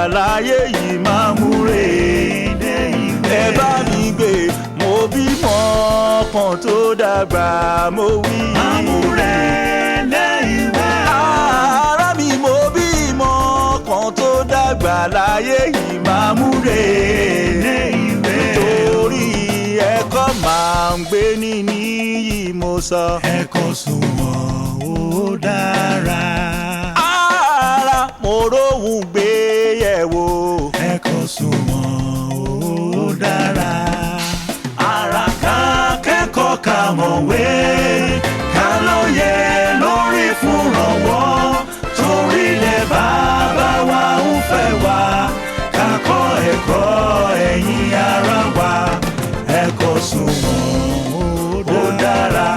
láyé yìí máa múre ilé ìwé. Ẹ bá mi gbé mo bímọ kan tó dàgbà mo wí. Máa múre ilé ìwé. Ará mi mo bímọ kan tó dàgbà láyé yìí máa múre ilé ìwé. Torí ẹ̀kọ́ máa ń gbé ní níyì mo sọ. Ẹ̀kọ́ sunwọ̀n ó dára. Ara mo róhùn gbé yẹ̀wò. Ẹ̀kọ́ sunwọ̀n ó dára. Ara ká kẹ́kọ̀ọ́ ká mọ̀wé. Ká lóye lórí fúnrànwọ́. Torílẹ̀ bàbá wa ń fẹ́ wa. Ká kọ́ ẹ̀kọ́ ẹ̀yin ará wa. Ẹ̀kọ́ sunwọ̀n ó dára.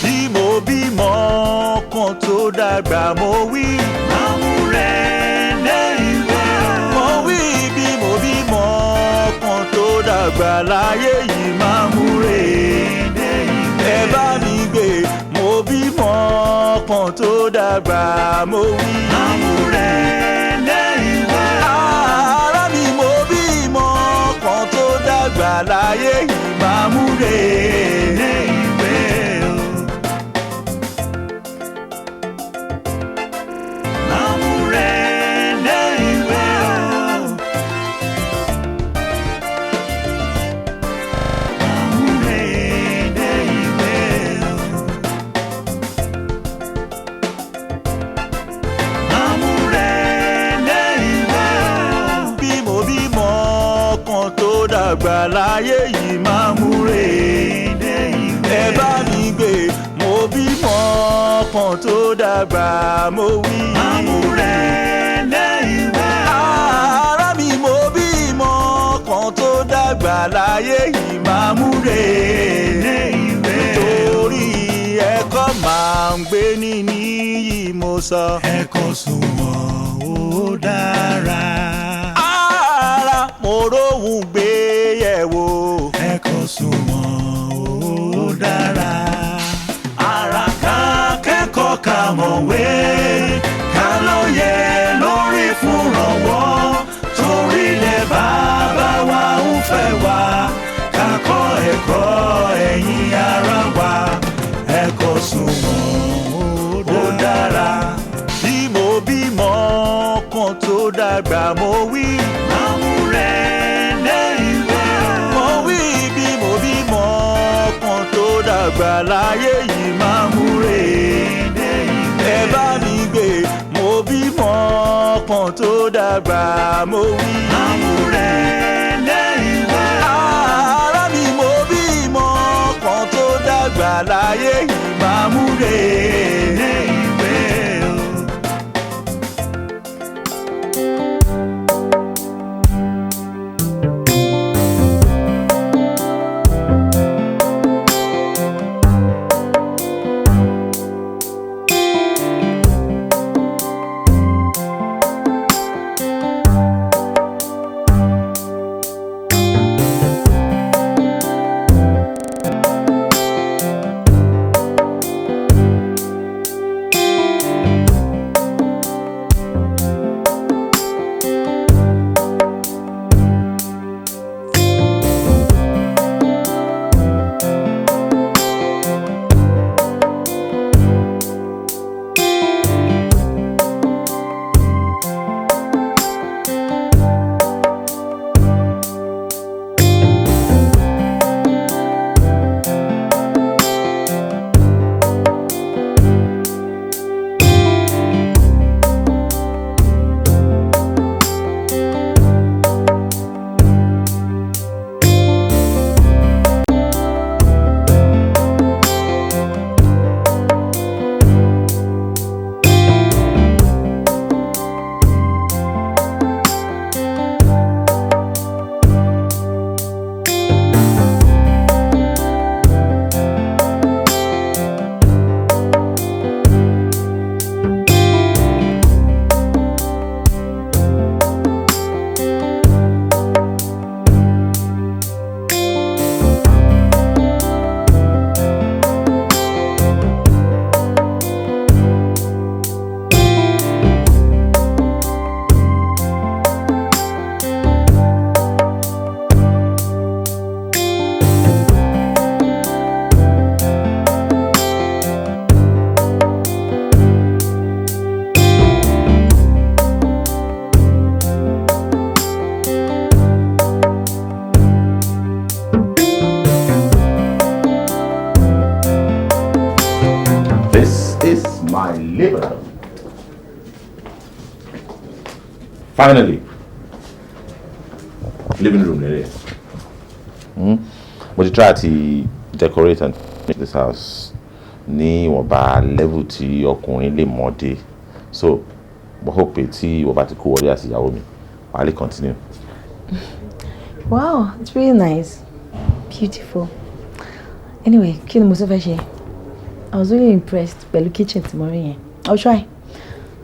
Bí mo bímọ kan tó dàgbà mo wí. Máa múre ilé ìwé. Mo wí bí mo bímọ kan tó dàgbà láyé yìí máa múre ilé ìwé. Ẹ bá mi gbé mo bímọ kan tó dàgbà mo wí. Máa múre ilé ìwé. Ará mi mo bímọ kan tó dàgbà láyé yìí máa múre ilé ìwé. Máa múre ilé ìwé. Máa múre ilé ìwé. Máa múre ilé ìwé. Bí mo bímọ kan tó dàgbà láyé yìí máa múre ilé ìwé. Ẹ bá mi gbé mo bímọ kan tó dàgbà mo wí. Máa múre ilé ìwé. Ará mi mo bímọ kan tó dàgbà láyé yìí máa múre ilé ìwé. Torí ẹ̀kọ́ máa ń gbé ní níyì mo sọ. Ẹ̀kọ́ sunwọ̀n ó dára. Ara mo róhùn gbé yẹ̀wò. Ẹ̀kọ́ sunwọ̀n ó dára. Ara ká kẹ́kọ̀ọ́ ká mọ̀wé. Ká lóye lórí fúnrànwọ́. Torílẹ̀ bàbá wa ń fẹ́ wa. Ká kọ́ ẹ̀kọ́ ẹ̀yin ará wa. Ẹ̀kọ́ sunwọ̀n ó dára. Bí mo bímọ kan tó dàgbà mo wí. Máa múre ilé ìwé. Mo wí bí mo bímọ kan tó dàgbà láyé yìí máa múre ilé ìwé. Ẹ bá mi gbé mo bímọ kan tó dàgbà mo wí. Máa múre ilé ìwé. Ará mi mo bímọ kan tó dàgbà láyé yìí máa múre ilé ìwé. deliver. Finally, living room there. But you try to decorate and make this house ní ìwọ̀nba level tí ọkùnrin lè mọ̀ dé. So, mo hope tí ìwọ̀nba ti kó wọlé àti ìyàwó mi, wàá lè continue. Wow, it's really nice. Beautiful. Anyway, kí ni mo tún fẹ́ ṣe? I was really impressed pẹ̀lú kitchen tí mo rí yẹn. I'll try.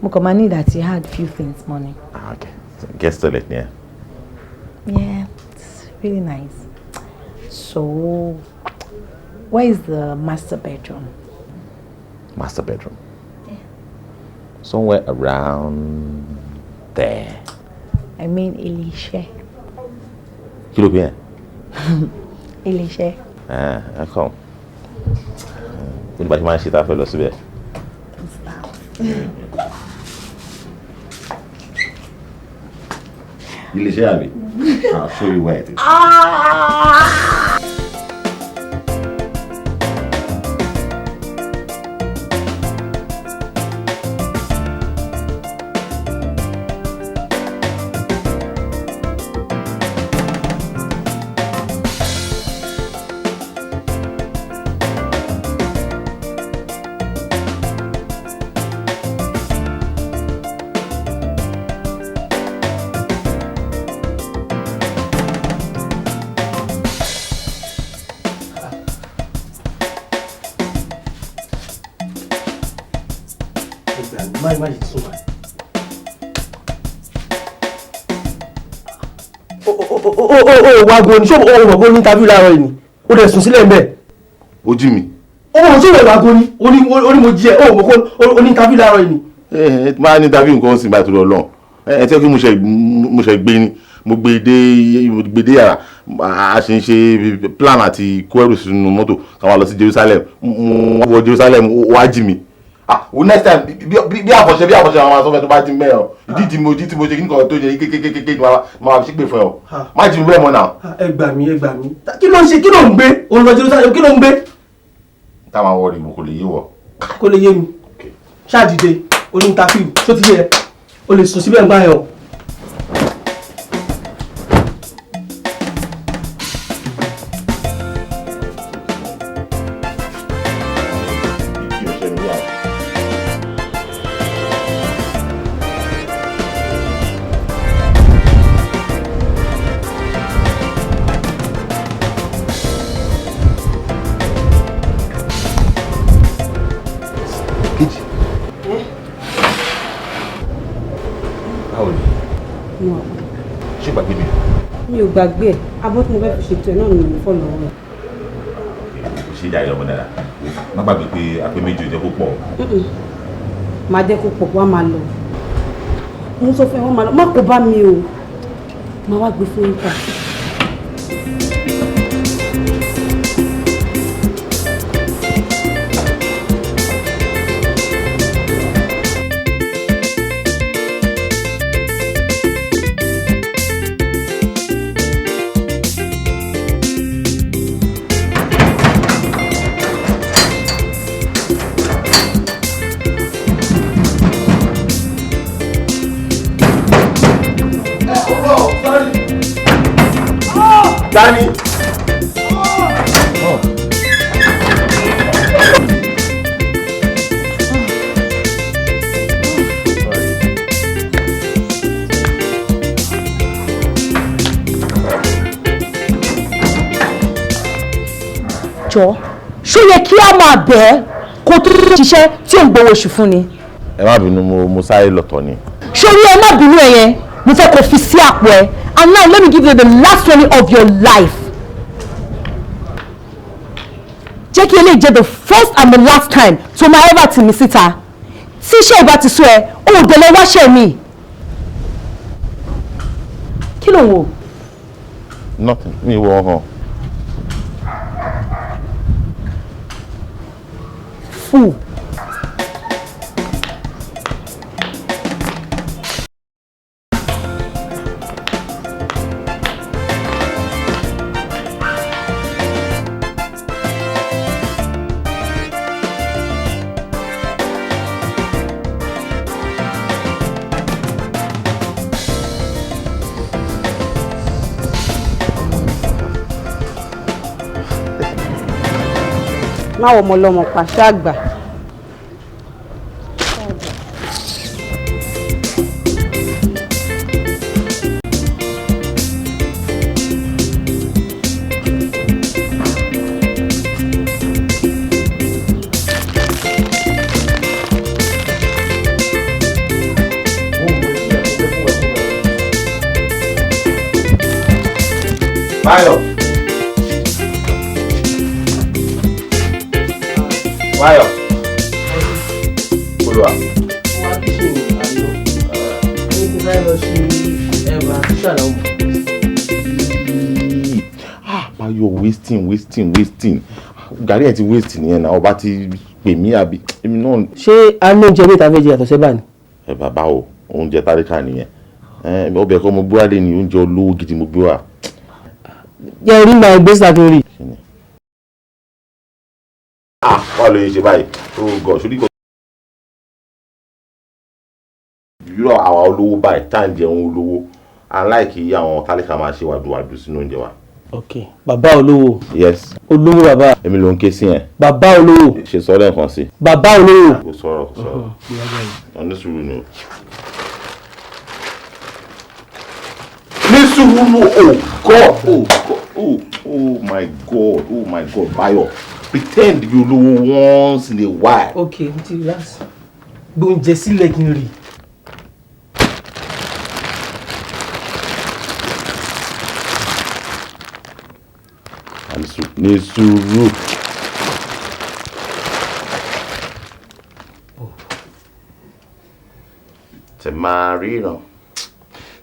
Mo kàn máa need that you had few things morning. Okay. So, guest toilet, yeah. Yeah, it's really nice. So, where is the master bedroom? Master bedroom? Yeah. Somewhere around there. I mean, ilé-iṣẹ́. Kí ló pè é? Ilé-iṣẹ́. Come. Anybody mind shit I fell asleep? Ilé-iṣẹ́ àbí? I'll show you where it is. Wago ni ṣé o mọ̀ pé ó ní interview láàárọ̀ yìí ni ó dẹ̀ sùn sílẹ̀ ń bẹ̀. Ó jí mi. Ó mọ̀ ṣé ìwé wago ni ó ní mo jí ẹ ó mọ̀ pé ó ní interview láàárọ̀ yìí ni. Máa ní interview nǹkan sì bá torí Ọlọ́run. Tí ó kí mo ṣe gbé ni mo gbé dé yàrá a ṣe ń ṣe plan àti kó ẹrù sínú mọ́tò káwọn lọ sí Jerusalem wọ́n wọ Jerusalem wá jí mi. Next time bí àfọ̀ṣẹ́ àwọn asọ́fẹ́ tó bá jí mẹ́rin ìdí tí mo ṣe kí nǹkan tó ṣe kékeré máa ṣípè fún ẹ o má jí mi bẹ́ẹ̀ mọ́ náà. Ẹ gbà mí kí ló ń ṣe kí ló ń gbé òun lọ Jerusalem kí ló ń gbé. táwọn awọ rìbò kò lè yé wọ. kò lè yé mi ṣáà dìde oní interview tó ti yẹ o lè sùn síbẹ̀ ń gbá yẹn o. Mi ò gbàgbé ẹ̀ abọ́ tí mo fẹ́ fi ṣètò ẹ̀ náà ni mo fọ́ lọ́wọ́ rẹ̀. Ṣé ìyá ìyá ọmọ dára má gbàgbé pé apẹ méjì ò jẹ́ kó pọ̀. Máa jẹ́ kó pọ̀ wá máa lọ. Mo sọ fún ẹ wọ́n máa lọ má kó bá mi o máa wá gbé fún yín kà. Dani. Jọ, ṣó yẹ kí a máa bẹ̀ ẹ́ kó tó ṣiṣẹ́ tí ò ń gbowó oṣù fún ni. Ẹ má bínú mo sáré lọ́tọ̀ ni. Ṣorí ẹ má bínú ẹ yẹn, mo fẹ́ kó fi sí àpò ẹ. And now let me give you the last warning of your life. Jẹ́ kí eléyìí jẹ́ the first and the last time tó máa ever tì mí síta. Tí iṣẹ́ ìbá ti sú ẹ, ó ò délé wáṣẹ́ mi. Kí ló ń wò? Nothing. Mi wọ hàn. Fool. má wọ ọmọ ọlọ́mọ pàṣẹ àgbà. Wáyọ̀. Wáyọ̀. Olúwa. wọ́n á kí ṣe àlọ́ ní ti fẹ́ lọ sí ẹ̀rọ àtúnṣe àlọ́. Wáyọ̀ wasting. Gàrí ẹ̀ ti waste nìyẹn náà ọba ti pè mí àbí èmi náà. ṣé a ní oúnjẹ mẹ́ta fẹ́ jẹ yàtọ̀ sẹ́bà ni. Ẹ bàbá o oúnjẹ tálíkà nìyẹn ọbẹ̀ kọ́ mo gbé wá lé ní oúnjẹ olówó gidi mo gbé wá. jẹ́ rí máa gbé sàkérì. Wà lóye ṣe báyìí gọ̀ sórí kọ́. Irú àwa olówó báyìí tá à ń jẹun olówó aláìkí àwọn tálíkà máa ṣe wàdùwàdù sínú oúnjẹ wa. ok bàbá olówó. Yes. olówó bàbá. Èmi ló ń ké sí yẹn. bàbá olówó. Ṣe sọ lẹ́ẹ̀kan sí. bàbá olówó. Kò sọ̀rọ̀. Ní sùúrù ni o. Ní sùúrù oh my God Báyọ̀ pretend you olówó once in a while. ok n ti relax gbóúnjẹ sílẹ̀ kí n rí. Ní sùúrù.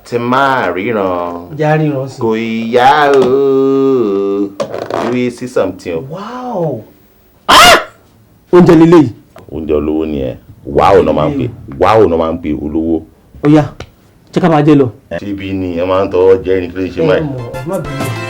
Tẹ máa ríran. já ríran sí. Kò yá o. We see something. wow. oúnjẹ lélẹ́yìí. Oúnjẹ olówó ni ẹ. Wáò náà máa ń pè olówó. ó yá jẹ́ ká máa jẹ lọ. Ṣé ibi ni ẹ máa ń tọwọ́ jẹ́ ní kí ló ṣe máa. má bínú.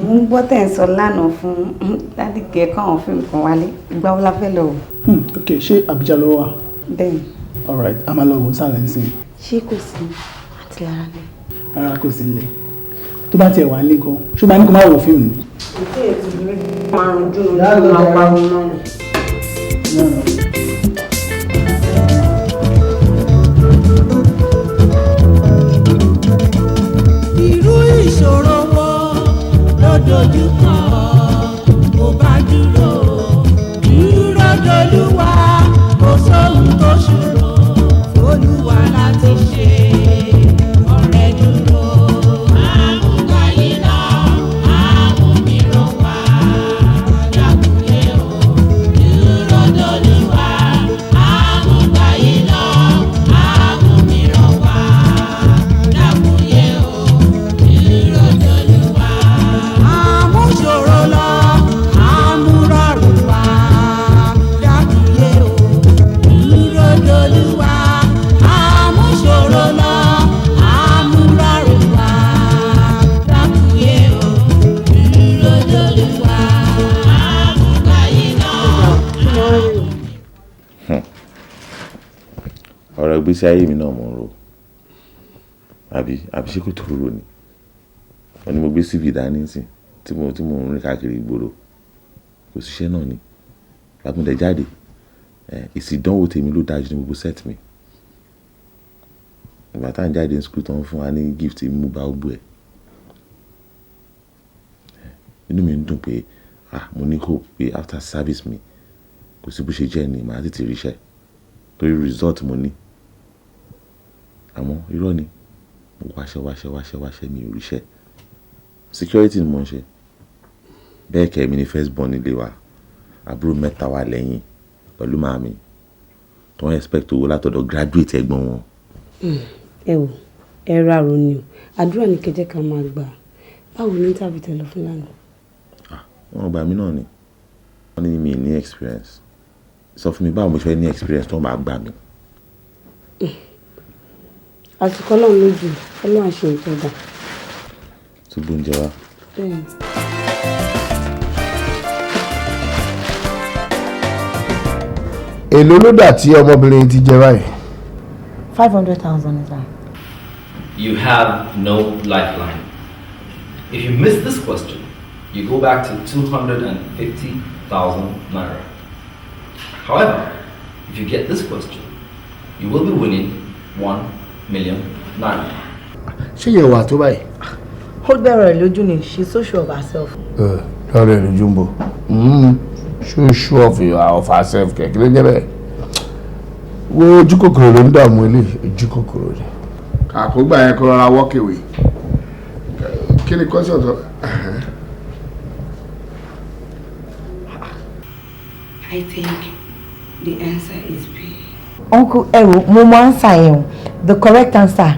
mo ń gbọ́ tẹ̀ ń sọ lánàá fún láti kẹ́kọ̀ọ́ àwọn fíìmù kan wálé ìgbà wo la fẹ́ lọ. ok ṣé Àbújá ló wà. bẹ́ẹ̀ni. alright a máa lọ wò sálẹ̀ ń sìn. ṣé kò sí àti lára ni. rárá kò sí ilé tó bá tiẹ̀ wà nílé gan ṣó máa ní kó má wo fíìmù ni. ìṣe ètò ìrírí márùn-ún dúró ní máa parun náà. irú ìṣòro wo ló dojú kàn kó bá dúró dolúwa kò sóhun tó ṣòro olúwa láti ṣe ọ̀rẹ́ dúró àmúgbáyé lọ àmúmíràn wá dákúyé o dúró dolúwa àmúgbáyé lọ àmúmíràn wá dákúyé o dúró dolúwa àmúṣòro lọ àmúrọ̀rùn wá dákúyé o dúró dolúwa àmúṣòro lọ àmúrọ̀rùn wá dákúyé o dúró dolúwa àmúgbáyé lọ. Ọ̀rọ̀ ìgbésí ayé mi náà mo ń ro àbí ṣé kò tó rò ni wọ́n ní mo gbé CV dání sí tí mo ń rìn káàkiri ìgboro kò síṣẹ́ náà ni lágbóńdẹ̀ jáde èsì ìdánwò tèmi ló dájú ní gbogbo set mi ìgbà tá à ń jáde ní school tó ń fún wa ní gift mú bá gbogbo ẹ̀ inú mi ń dùn pé mo ní hope pé after service mi kò sí bó ṣe jẹ́ ni màá tètè ríṣẹ́ torí result mo ní àmọ́ irọ́ ni mo wáṣẹ́ mi ò ríṣẹ́ security ni mo ń ṣe bẹ́ẹ̀ kẹ́ mi ní first born nílé wa àbúrò mẹ́ta wà lẹ́yìn pẹ̀lú màmí tó ń expect owó látọ̀dọ̀ graduate ẹ̀gbọ́n wọn. ẹ wò ẹ rárò ni o àdúrà ní kẹjẹ ká máa gbà báwo ní tàbí tẹ lọ fún lánàá. Wọn gbà mí náà ni wọ́n ní mi ní experience sọ fún mi báwo mo ṣe ní experience tó máa gbà mí. àsìkò ọlọ́run lójú ọlọ́run àṣẹ ìtọ́jà. tó gbóúnjẹ wá. èló ló dà tí ọmọbìnrin ti jẹ báyìí. 500,000 is that? You have no lifeline. If you miss this question, you go back to 250,000 naira. However, if you get this question, you will be winning 1 million naira. ṣé yẹn wà tó báyìí. ó bẹ̀rẹ̀ lójú ni she's so sure of herself. lọ́rọ̀ ẹ̀ lójú ń bọ̀ so sure of herself kẹ̀kẹ́ ló jẹ́ bẹ́ẹ̀. wo ojú kòkòrò ló ń dààmú ilé ojú kòkòrò ni. àkógbà yẹn kó rọra wọ́kèwé kí ni kọ́sọ̀ tó. I think the answer is B. Uncle Ero, mo answer yẹn. The correct answer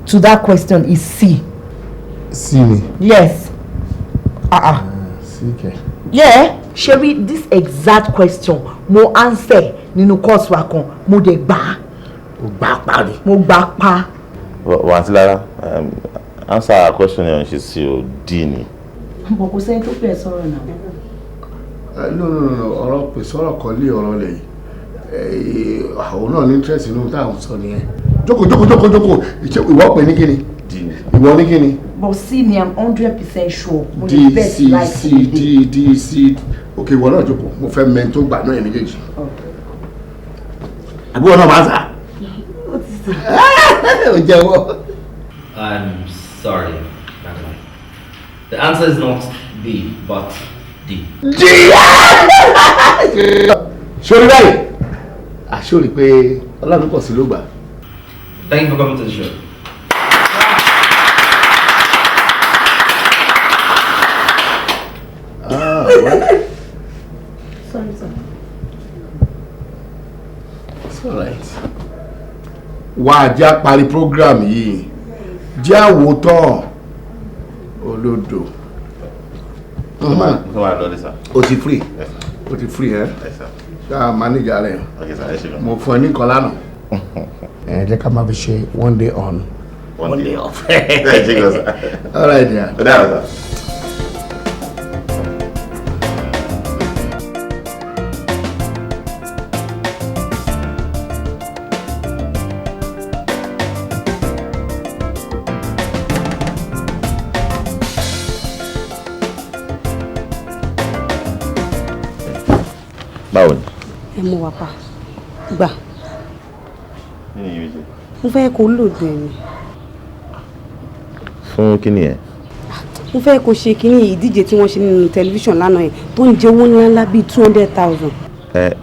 to that question is C. C ni. Yes. C kẹ. Yeah. Sherry, this exact question mo answer nínú course wa kan mo dẹ̀ gbà. o gbà pa ni. Mo gbà pa. wà á ti lára answer our question yẹn ṣe sí o D ni. Bọ̀ kò sẹ́ni tó pè é sọ̀rọ̀ náà. no ọ̀rọ̀ pèsè ọ̀rọ̀ kan lé ọ̀rọ̀ lẹ̀ yìí àwọn náà ní interest inú táwọn sọ nìyẹn. jókòó ìwọ pè ní kíni. D ni. ìwọ ní kíni. But C ni I'm 100% sure. Mo D lè bet C like C D C ok ìwọ náà jókòó mo fẹ́ mẹ́ni tó gbà náà ẹ̀ méjèèjì. àbí wọn náà máa sà. ó jẹ́wọ́. I'm sorry, Madeline. The answer is not B, but D. sori báyìí àṣọrí pé ọlọ́run pọ̀ sí ló gbà. Thank you for coming to the show. Sorry, sir. It's all right. wà á já parí program yìí jẹ́ àwòtán olódò. o ti free ṣáà manager rẹ̀ mo fún ẹ ní kan lánàá. ẹ jẹ́ ká máa fi ṣe one day on one day off. all right dear. báwo ni. ẹ mú wa pa gbà mo fẹ́ kó lòdù ẹ̀ ni. fún kíni ẹ. mo fẹ́ kó ṣe kíní ìdíje tí wọ́n ṣe nínú tẹlifíṣàn lánàá yẹn tó ń jẹ owó ńláńlá bíi 200,000.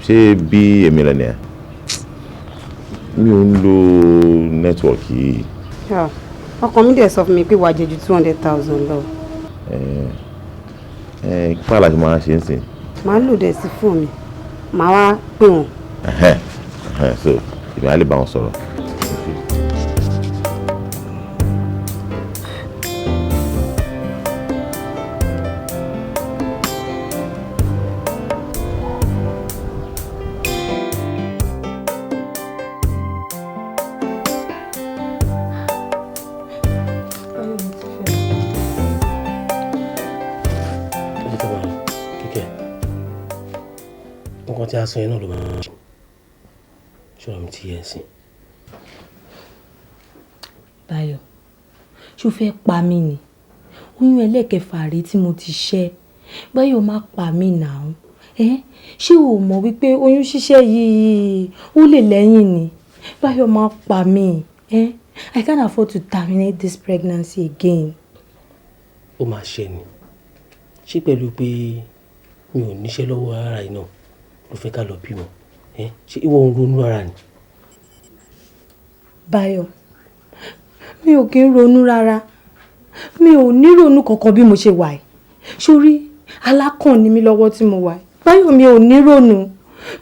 ṣé bí èmi rẹ nìyẹn mi ò ń lo nẹ́tíwọ̀kì yìí. ọkàn mi dẹ̀ sọ fún mi pé wàá jẹ ju 200,000 lọ. kí pààlà ṣe máa ṣe ń sìn. màá lò dẹ̀ sí fóònù mi màá wá pè wọ́n. so èmi á lè bá wọn sọ̀rọ̀. tí a sọ yẹn náà ló máa ń ṣọ́ra mi ti yẹ sí. Báyọ̀ ṣó fẹ́ pa mí ni oyún ẹlẹ́kẹfà rèé tí mo ti ṣẹ́ Báyọ̀ má pa mí náà ṣé o mọ̀ wípé oyún ṣíṣẹ́ yìí ó lè lẹ́yìn ni Báyọ̀ má pa mí I can't afford to terminate this pregnancy again. ó máa ṣe ni ṣé pẹ̀lú pé mi ò níṣẹ́ lọ́wọ́ ara yìí náà ló fẹ́ ká lọ bímọ ṣé ìwọ ń ronú ara ni. Báyọ̀ mi ò kí ń ronú rárá mi ò ní ronú kankan bí mo ṣe wà yìí sórí alákàn ni mi lọ́wọ́ tí mo wà yìí Báyọ̀ mi ò ní ronú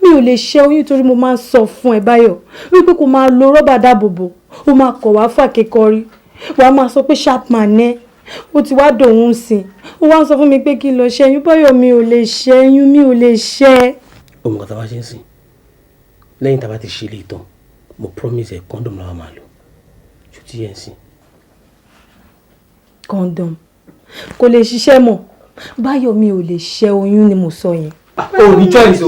mi ò lè ṣẹ́ oyún torí mo máa ń sọ fún ẹ Báyọ̀ wípé kò máa lo rọ́bà dáàbòbò ó máa kọ̀ wá fàkékọ́rí wàá máa sọ pé sharp man ẹ ó ti wá dòun sí ó wá ń sọ fún mi pé kí n lọ ṣẹ́yún báyọ̀ mi ò lè ṣẹ́yún mi ò lè ṣẹ́. ọmọ kan tá a bá ṣe ń sìn lẹ́yìn tá a bá ti ṣe ilé ìtàn mo promise ẹ condom làwọn máa lò ṣó ti yẹn sìn. condom kò lè ṣiṣẹ́ mọ́ báyọ̀ mi ò lè ṣẹ́ oyún ni mo sọ yẹn. o ní choice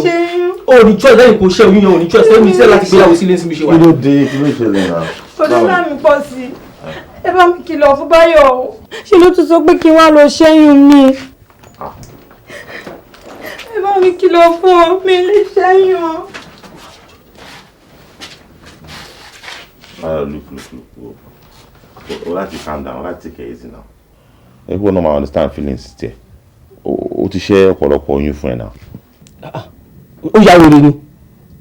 o ní choice lẹ́yìn kò ṣẹ́ oyún yẹn o ní choice lẹ́yìn mi sẹ́ láti gbéyàwó sílé sí mi ṣe wà. kí ló dé kí ló ṣẹlẹ̀ náà. ọdún mi pọ̀ sí i ẹ bá mi kìlọ̀ fún báyọ̀ o ṣe ló tún sọ pé kí n wá lọ ṣẹ́yún mi ẹ bá mi kìlọ̀ fún ọ mi lè ṣẹ́yún ọ. Look. O láti calm down, o láti take it easy now. Everyone no ma understand feelings tiẹ̀. O ti ṣe ọ̀pọ̀lọpọ̀ oyún fún ẹ náà. Ó yà wèrè ni.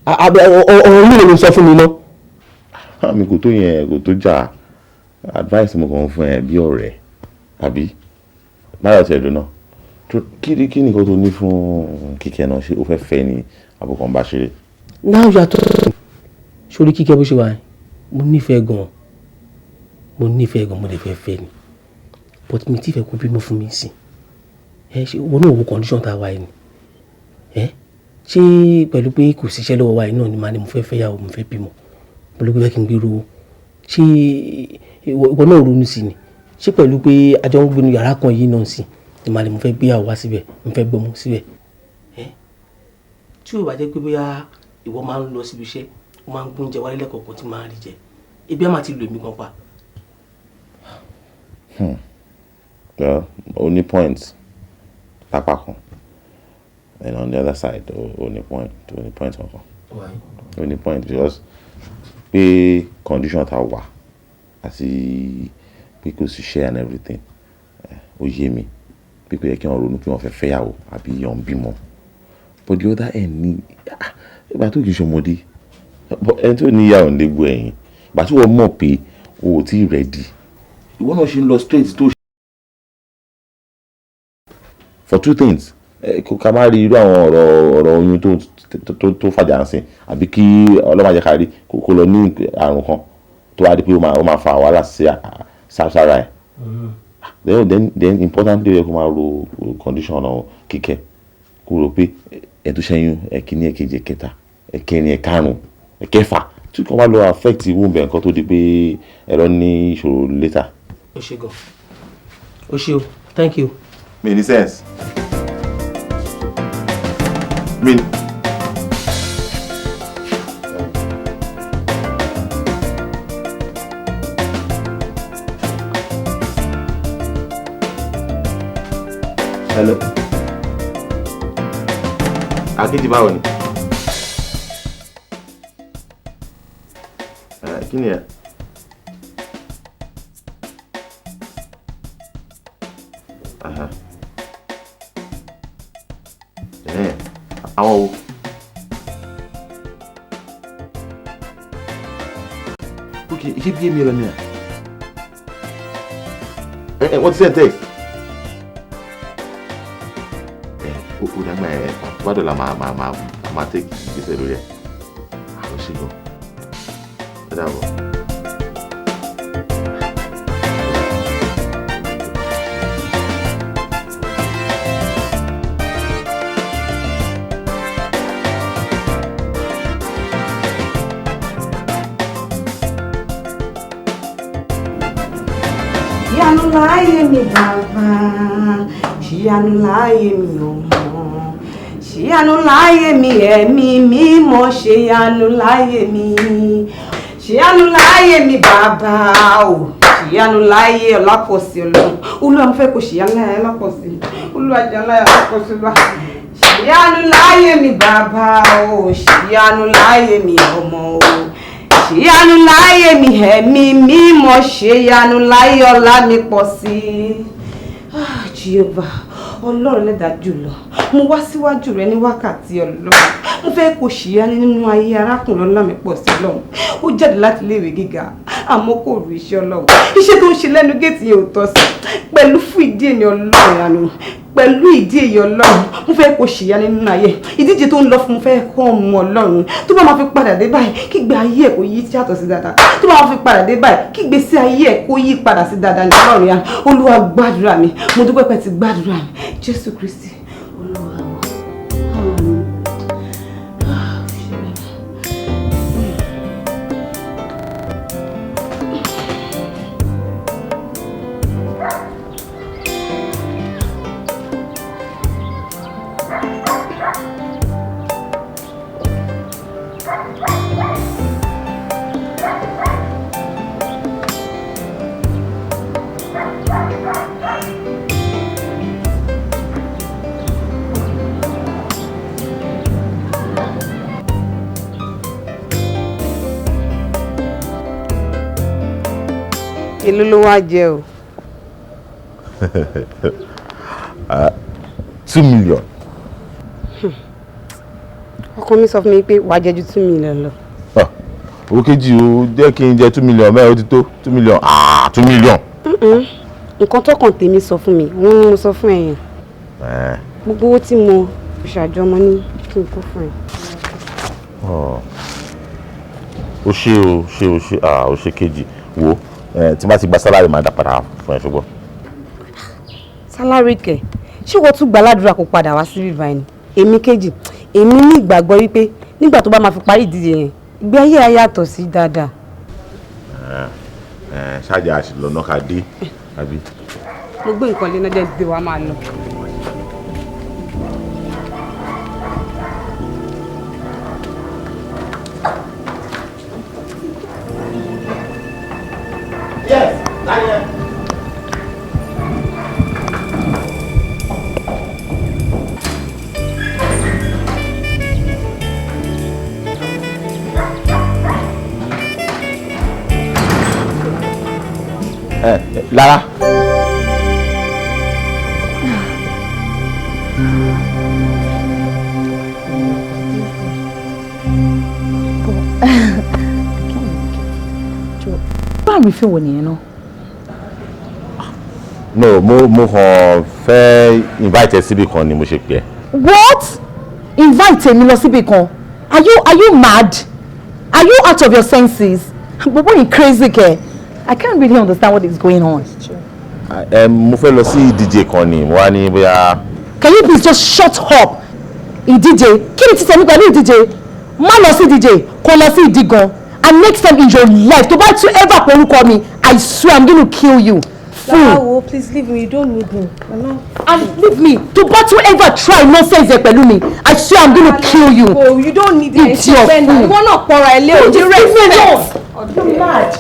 Ọ̀rọ̀ mi ló sọ fún mi náà. Mi kò tó yẹn, kò tó jà. Advice mo kàn fún ẹ bí ọ̀rẹ́. Àbí? Báyọ̀ tẹ̀ lónà. Kí ni nǹkan tó ní fún Kíkẹ́ náà ṣe? O fẹ́ fẹ́ ni àbùkàn bá ṣeré. Now you are talking. Sórí Kíkẹ́ bó ṣe wà mo nífẹ̀ẹ́ gan mo lè fẹ́ ni but mi ti fẹ́ kó bímọ fún mi sí ṣe wọn náà wo condition tá a wà yìí ni ṣé pẹ̀lú pé kò síṣẹ́ lọ́wọ́ wa yìí náà ni màá ní mo fẹ́ fẹ́yàwó mo fẹ́ bímọ pẹ̀lú pé kí n gbèrò ṣé ìwọ náà ronú sí ni ṣé pẹ̀lú pé àjọ ń gbénu yàrá kan yìí náà sí ni màá ní mo fẹ́ gbéyàwó wá síbẹ̀ mo fẹ́ gbọ́mọ síbẹ̀ tí ò bá jẹ́ pé bóyá ìwọ máa ń lọ síbi iṣẹ́ ó máa ń gbóúnjẹ wálé lẹ́kọ̀ọ̀kan tí máa ń rí jẹ ebi á máa ti lò mí gan pa. Only point lápá kan and on the other side only point kankan. Only point because pé condition ta wà àti pé kò sí share and everything ó yé mi pé kò yẹ kí wọ́n ronú pé wọ́n fẹ́ fẹ́yàwó àbí yọ̀ ń bímọ but the other end ni ìgbà tó kì í ṣọmọdé ẹni tó níyàwó ń légbó ẹ̀yìn ìgbà tí wọ́n mọ̀ pé o ò tí ì ready ìwọ náà ṣe ń lọ straight tó for two things ká má rí irú àwọn ọ̀rọ̀ oyún tó fàjà ń sìn àbí kí ọlọ́màjẹ́ ká rí kó lọ ní àrùn kan tó wá di pé ó máa fa wàhálà sí sára ẹ̀ then importantly yẹ kó máa ro condition ọ̀nà Kíkẹ́ kó rò pé ẹ̀ tó ṣẹ́yún ẹ̀kíní ẹ̀kejì ẹ̀kẹta ẹ̀kẹrin ẹ̀karùn ẹ̀kẹfà tí kò bá lọ affect womb nǹkan tó di pé ẹ̀rọ ní ìṣòro later. o ṣe gan o ṣe o thank you. mi ní sense. mi. hello. akéjì báwo ni. kí ni ẹ. àwọn wo. ok ṣé bí èmi rẹ ni ẹ wọ́n ti send text. ó dàgbà ẹ gbọ́dọ̀ la máa take ìgbésẹ̀ lórí ẹ àwọn ṣe lọ ẹ dàbọ̀. Ìyanu láyé mi bàbá, ìyanu láyé mi ọmọ, ìyanu láyé mi ẹ̀mí mímọ́, ìyanu láyé mi, ìyanu láyé mi bàbá o, ìyanu láyé ọlápọ̀sí Ọlọ́run, Olúwa mo fẹ́ kó ìyanu láyé ọlápọ̀sí, Olúwa jẹ́ láyé ọlápọ̀sí Olúwa. Ìyanu láyé mi bàbá o, ìyanu láyé mi ọmọ o. Ìyanu láyé mi ẹ̀mí mímọ́, ṣe ìyanu láyé ọlá mi pọ̀ sí i. Jehovah, Ọlọ́run lẹ́dàá jùlọ, mo wá síwájú rẹ ní wákàtí Ọlọ́run. mo fẹ́ kó ṣìyá nínú ayé arákùnrin Ọlámipọ̀sí Ọlọ́run. Ó jáde láti iléèwé gíga àmọ́ kò rí iṣẹ́ Ọlọ́run. Iṣẹ́ tó ń ṣe lẹ́nu géètì yẹn ò tọ́ sí. Pẹ̀lú fún ìdí ènìyàn Ọlọ́run àná. Pẹ̀lú ìdí èyí Ọlọ́run mo fẹ́ kó ṣìyá nínú ayé. Ìdíje tó ń lọ fún mo fẹ́ kó ọmọ Ọlọ́run. Tó bá máa fi padà dé báyìí kígbe ayé ẹ̀ kó yí yàtọ̀ sí dáadáa. Tó bá máa fi padà dé báyìí kígbe sí ayé ẹ̀ kó yí padà sí dáadáa ní Ọlọ́run ya. Olúwa gbàdúrà mi. Mo dúpẹ́ pé ti gbàdúrà mi. Jésù Kristi Olúwa wa. Èló ló wá jẹ o? 2 million. Ọkọ mi sọ fún mi pé wàá jẹ ju 2 million lọ. Owó kejì o jẹ́ kí n jẹ 2 million mẹ́rin ó ti tó 2 million. 2 million. Nǹkan tọkàn tèmi sọ fún mi òun ni mo sọ fún ẹ̀yìn. Gbogbo owó tí mo ṣàjọ ọmọ ní kí n kó fún ẹ. O ṣe kejì wo tí bá ti gba sálárì máa dá padà fún ẹ ṣùgbọ́n. Sálárì kẹ̀ ṣé wọ́n tún gba aládùúrà kó padà wá sí bíbá ẹni? Èmi kejì èmi ní ìgbàgbọ́ wípé nígbà tó bá máa fi parí ìdíje yẹn ìgbé ayé á yàtọ̀ sí dáadáa. Ṣáàjà àṣìlọ́nà ká dé àbí. Mo gbé nǹkan lé náà jẹ́ gbé wa máa lọ. Yes, Daniel. Lara. Báwo fi wò nìyẹn náà? No, mo kàn fẹ́ invite ẹ síbi kan ni mo ṣe pè ẹ́. What? Invite me lọ síbi kan? Are you mad? Are you out of your senses? Bobo, you crazy kẹ. I can't really understand what is going on. Mo fẹ́ lọ sí ìdíje kan ni mo wá ní bóyá. Can you please just shut up? Ìdíje? Kí ni títẹ̀ mi pẹ̀lú ìdíje? Má lọ sí ìdíje, kó lọ sí ìdí gan. And next time in your life, tó bá tún ever pe orúkọ mi, I swear I'm going to kill you. Fool. Please leave me. You don't need me. And leave me. To but to ever try nonsense pẹ̀lú mi. I swear I'm going to kill you. Oh, you don't need me. Idiot. You want to pour a little. Just leave me alone. You're mad.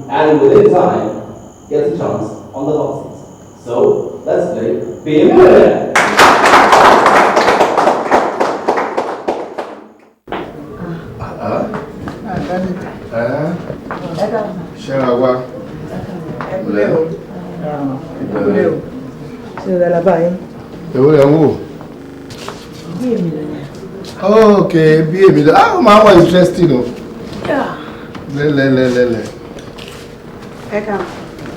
And within time, gets a chance on the hot seats. So, let's play Be a Millionaire. Sharawa. Okay, be a millionaire. Ah, my one interesting. Yeah. Le.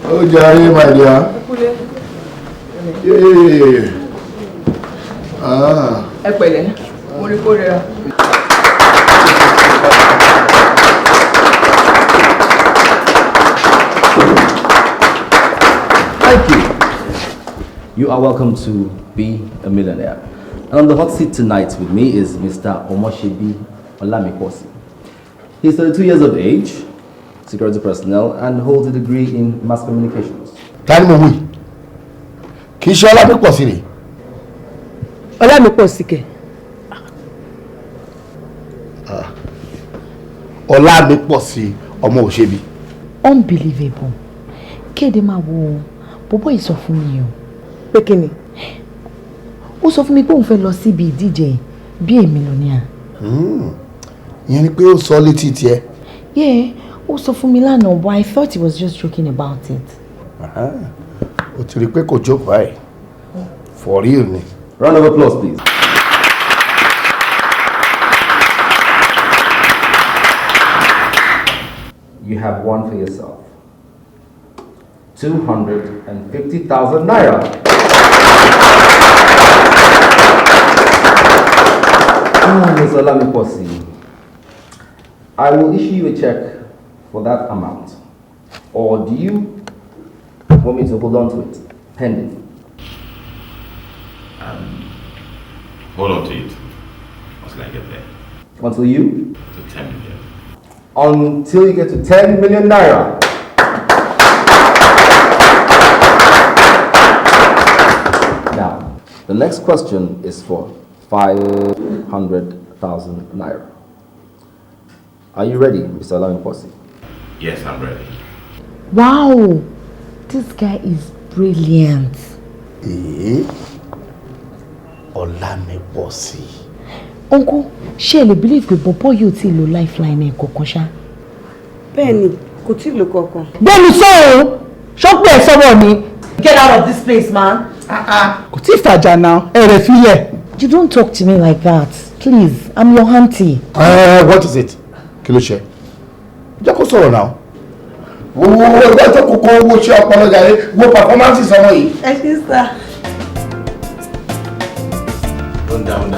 Oh, Jerry, my dear. Yeah. Ah. Ẹ pẹ̀lẹ́, mo rí kó rẹra. Thank you. You are welcome to Be a Millionaire. And on the hot seat tonight with me is Mr. Omoshebi Olamikosi. He's 32 years of age, security personnel, and holds a degree in mass communications. Tell me, kì í ṣe Olamikosi ni. Olamikosi ke. Olamikosi ọmọ Òṣèbí. Unbelievable. Kéde máa wo bọ́bọ́ yìí sọ fún mi o. Pé kí ni? Ó sọ fún mi pé òun fẹ́ lọ síbi ìdíje bí a millionaire. Ìyẹn ni pé ó sọ létí tiẹ̀. Yeah, ó sọ fún mi lánàá, but I thought he was just joking about it. Ó ti rí pé kò joke báyìí. For real ni. Round of applause, please. You have one for yourself. 250,000 naira. Ms. Olamikosi, I will issue you a check for that amount. Or do you want me to hold on to it, pending? Hold on to it. Until I get there. Until you? To 10 million. Until you get to 10 million naira. Now, the next question is for 500,000 naira. Are you ready, Mr. Olamikosi? Yes, I'm ready. Wow, this guy is brilliant. Olamikosi. Uncle, ṣé ẹ lè believe pé bọ̀bọ́ yóò ti lo lifeline ẹ̀ kọ̀ọ̀kan ṣá? Bẹ́ẹ̀ni, kò tí ì lò kankan. Bẹ́ẹ̀ni sọ̀rọ̀, ṣọ́pẹ́ ẹ̀ sọ́wọ́ mi. Get out of this place, man. Kò tí ì fàjà náà, ẹ̀rẹ̀ fílẹ̀. You don't talk to me like that. Please, I'm your auntie. What is it? Kí ló ṣe? Jẹ́ kó sọ̀rọ̀ náà. Wo ẹgbẹ́ tó kókó owó ṣe ọpọlọ jàre wo performances ọmọ yìí. Ẹ ṣe sá. Down.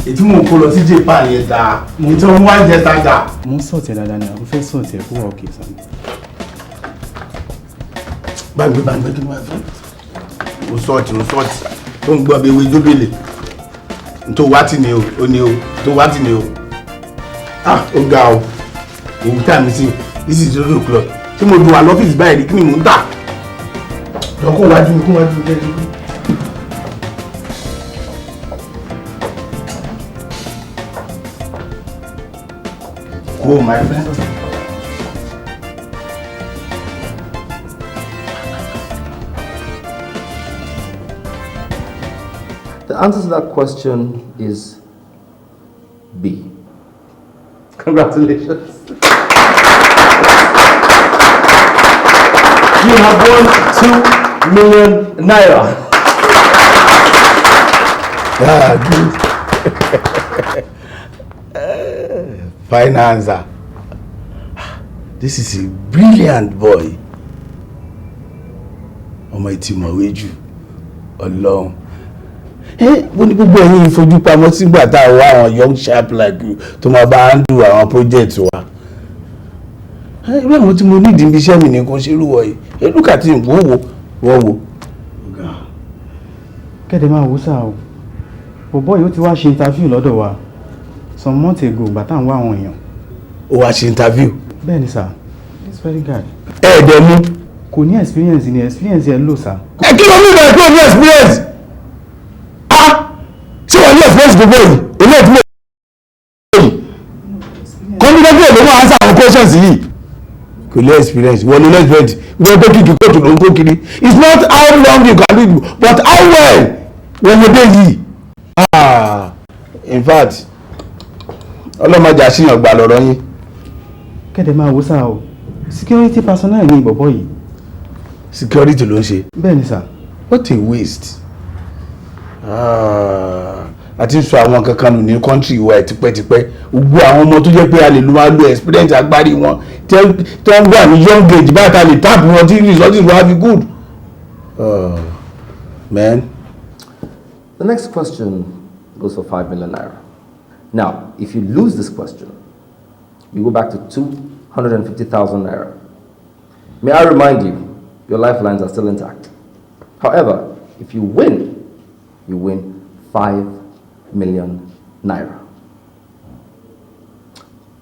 Ètí mò ń kó lọ sí Japan yẹn dáa. Mo tí wọ́n wá jẹ tajà. Mo ń sọ̀tẹ̀ dáadáa ni àwọn fẹ́ sọ̀tẹ̀ kó wà òkè sàn. Gbàgbé kí ni wọ́n fẹ́. Mo sọ̀tì tó ń gbọ́ bí ewé jóbélé. Tó wá tì ní o, ó ní o, tó wá tì ní o. Ó ga o. Òwú tà mí sí, this is 3 o'clock. Ṣé mo dùn wà lọ́fíìsì báyìí kí ni mò ń tà? Lọ́kọ̀ wájú mi jẹ́ kí. Oh, my friend. The answer to that question is B. Congratulations. You have won 2 million naira. Good. Fine answer. This is a brilliant boy. Ọmọ ìtì mọ̀wé jù. Ọlọ́run. Wọ́n ní gbogbo ẹ̀yin ìfojú pamọ́ sígbà tá a wá àwọn young sharp like you tó máa bá handle àwọn project wa. Irú àwọn tí mo ní ìdí ibi iṣẹ́ mi nìkan ṣe rú wọ̀nyí. Elúkà tí n wọ́n wo. Kẹ́dẹ̀ máa wò sá o. Bọ̀bọ́ yìí ó ti wá ṣe interview lọ́dọ̀ wa. Some months ago, gbà tá à ń wá àwọn èèyàn. Ó wá ṣe interview. Bẹ́ẹ̀ni sá, this very guy. Ẹ̀ẹ́dẹ̀ mú. Kò ní experience ni experience ẹ̀ lò sá. Kí ló ní ìgbà tó ní experience? Tí wọ́n ní experience gbogbo yìí, èmi ò tún lè yìí. Kọ́ńtínẹ́tì ló máa ń sá àwọn questions yìí. Kò ní experience, wọ́n ní experience, wọ́n tó kìkì kóòtù ló ń kó kiri. It's not how long you can do it, but how well wọ́n mo dé yìí. In fact, ọlọ́mọdé àṣìyàn gbà lọ́rọ̀ yín. Kẹ́dẹ̀ máa wò sá o. Security personnel ní bọ̀bọ́ yìí. Security ló ń ṣe. Bẹ́ẹ̀ni sá. What a waste. Àti sọ àwọn kankan nù ní country wa ẹ̀ tipẹ́tipẹ́. Gbogbo àwọn ọmọ tó jẹ́ pé a lè lo máa lo experience agbárí wọn tó ń gbà ní young age báyìí ta lè tap wọn tí results will be good. Man. The next question goes for 5 million naira. Now, if you lose this question, you go back to 250,000 naira. May I remind you, your lifelines are still intact. However, if you win 5 million naira.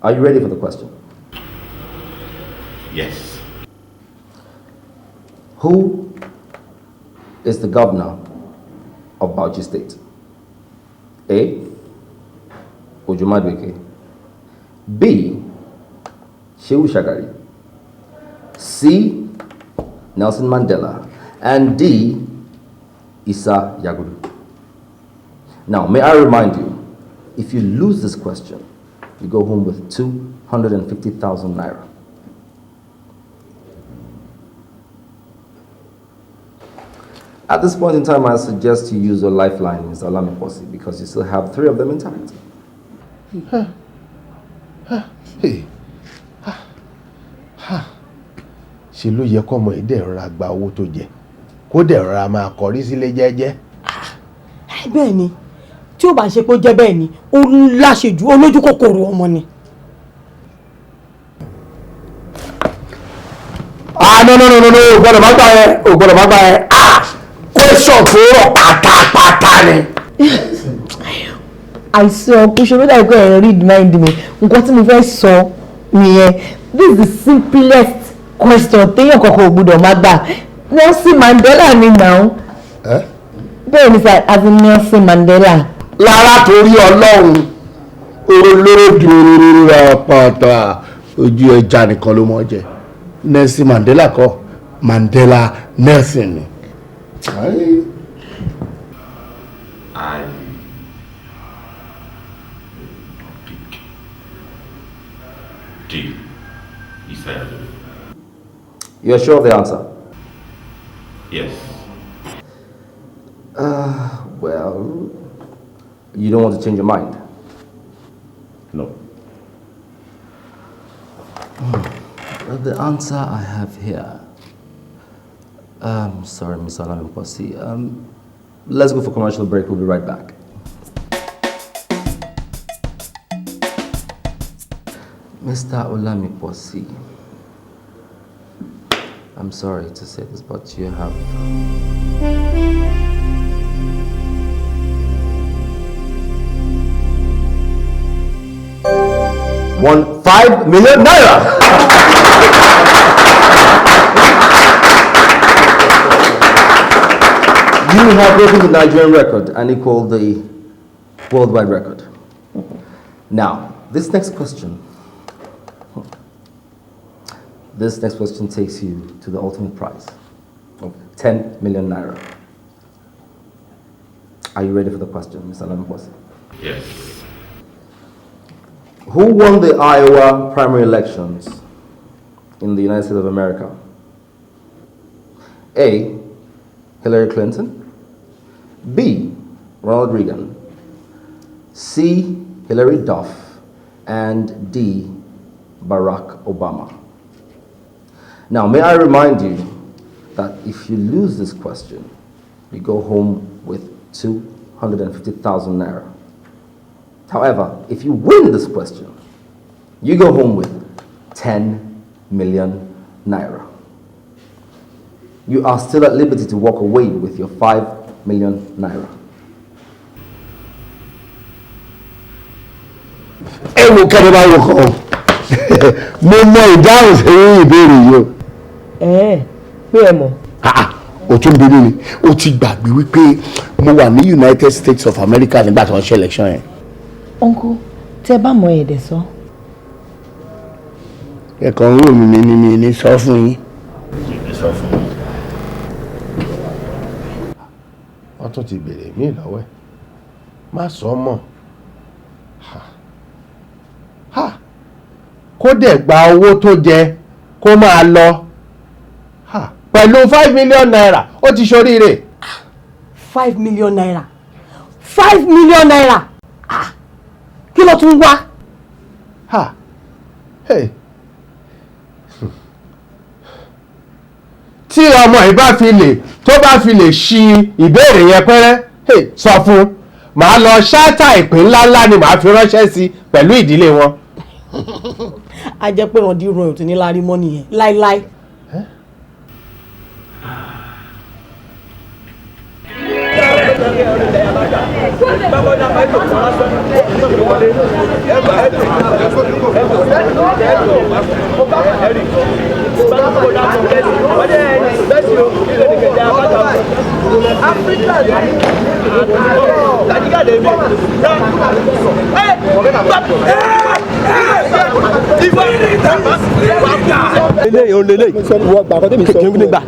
Are you ready for the question? Yes. Who is the governor of Bauchi State? A. Ojumadweke. B. Shehu Shagari. C. Nelson Mandela. And D. Issa Yagudu. Now, may I remind you, if you lose this question, you go home with 250,000 naira. At this point in time, I suggest you use your lifeline, Mr. Olamipose, because you still have 3 of them intact. Ṣé ló yẹ kọ́mọ ìdẹ̀ rọra gba owó tó jẹ kó dẹ̀ rọra máa kọrí sílé jẹ́jẹ́. Bẹ́ẹ̀ ni tí ó bá ṣe pé ó jẹ́ bẹ́ẹ̀ ni ó ń láṣejù olójú kòkòrò ọmọ ni. No, o gbọ́dọ̀ má gbà ẹ́ question tó rọ̀ pátápátá ni. àìsàn kò ṣe ló dà pé ẹ̀ read mind mi nǹkan tí mo fẹ́ sọ nìyẹn. This is the simplest question téèyàn kankan ò gbọdọ̀ má gbà. Nelson Mandela ni now. Bẹ́ẹ̀ ni sir, as in Nelson Mandela. Lára torí Ọlọ́run olóòdù orúra pátá ojú ẹja nìkan ló mọ̀ jẹ. Nelson Mandela kọ́ Mandela Nelson ni. D. Issa. You're sure of the answer? Yes. Well, you don't want to change your mind? No. The answer I have here. Sorry, Mr. Olamipose. Let's go for commercial break. We'll be right back. Mr. Olamipose, I'm sorry to say this, but you have won 5 million naira. You have broken the Nigerian record and equaled the worldwide record. Now, this next question takes you to the ultimate prize of 10 million naira. Are you ready for the question, Mr. Olamipose? Yes. Who won the Iowa primary elections in the United States of America? A. Hillary Clinton. B. Ronald Reagan. C. Hillary Duff. And D. Barack Obama. Now, may I remind you that if you lose this question, you go home with 250,000 naira. However, if you win this question, you go home with 10 million naira. You are still at liberty to walk away with your 5 million naira. Ẹ wo kẹ́ni bá wọ kàn mo mọ ìdáhùn sí ìbéèrè yìí o. Pé ẹ mọ̀. O tún bí mi o ti gbàgbé wípé mo wà ní United States of America nígbà tí wọ́n ṣe election yẹn. Uncle, tẹ́ bá mọ ẹ̀dẹ̀ sọ. Ẹ̀kan ń rò mí ní sọ fún yín. Wọ́n tún ti bèrè mí lọ́wọ́ ẹ̀ má sọ mọ́ kó dẹ̀ gba owó tó jẹ kó máa lọ pẹ̀lú 5 million naira ó ti ṣoríire. 5 million naira 5 million naira kí ló tún wá. tí ọmọ yìí bá fi lè ṣi ìbéèrè yẹn pẹ́rẹ́ sọ fún màá lọ ṣáàtà ìpín ńláńlá ni màá fi ránṣẹ́ sí pẹ̀lú ìdílé wọn. a jẹ́ pé wọ́n dírun ẹ̀ tó ní lárí mọ́ nìyẹn láíláí. eléyìí ò lélẹ̀ kékeré nígbà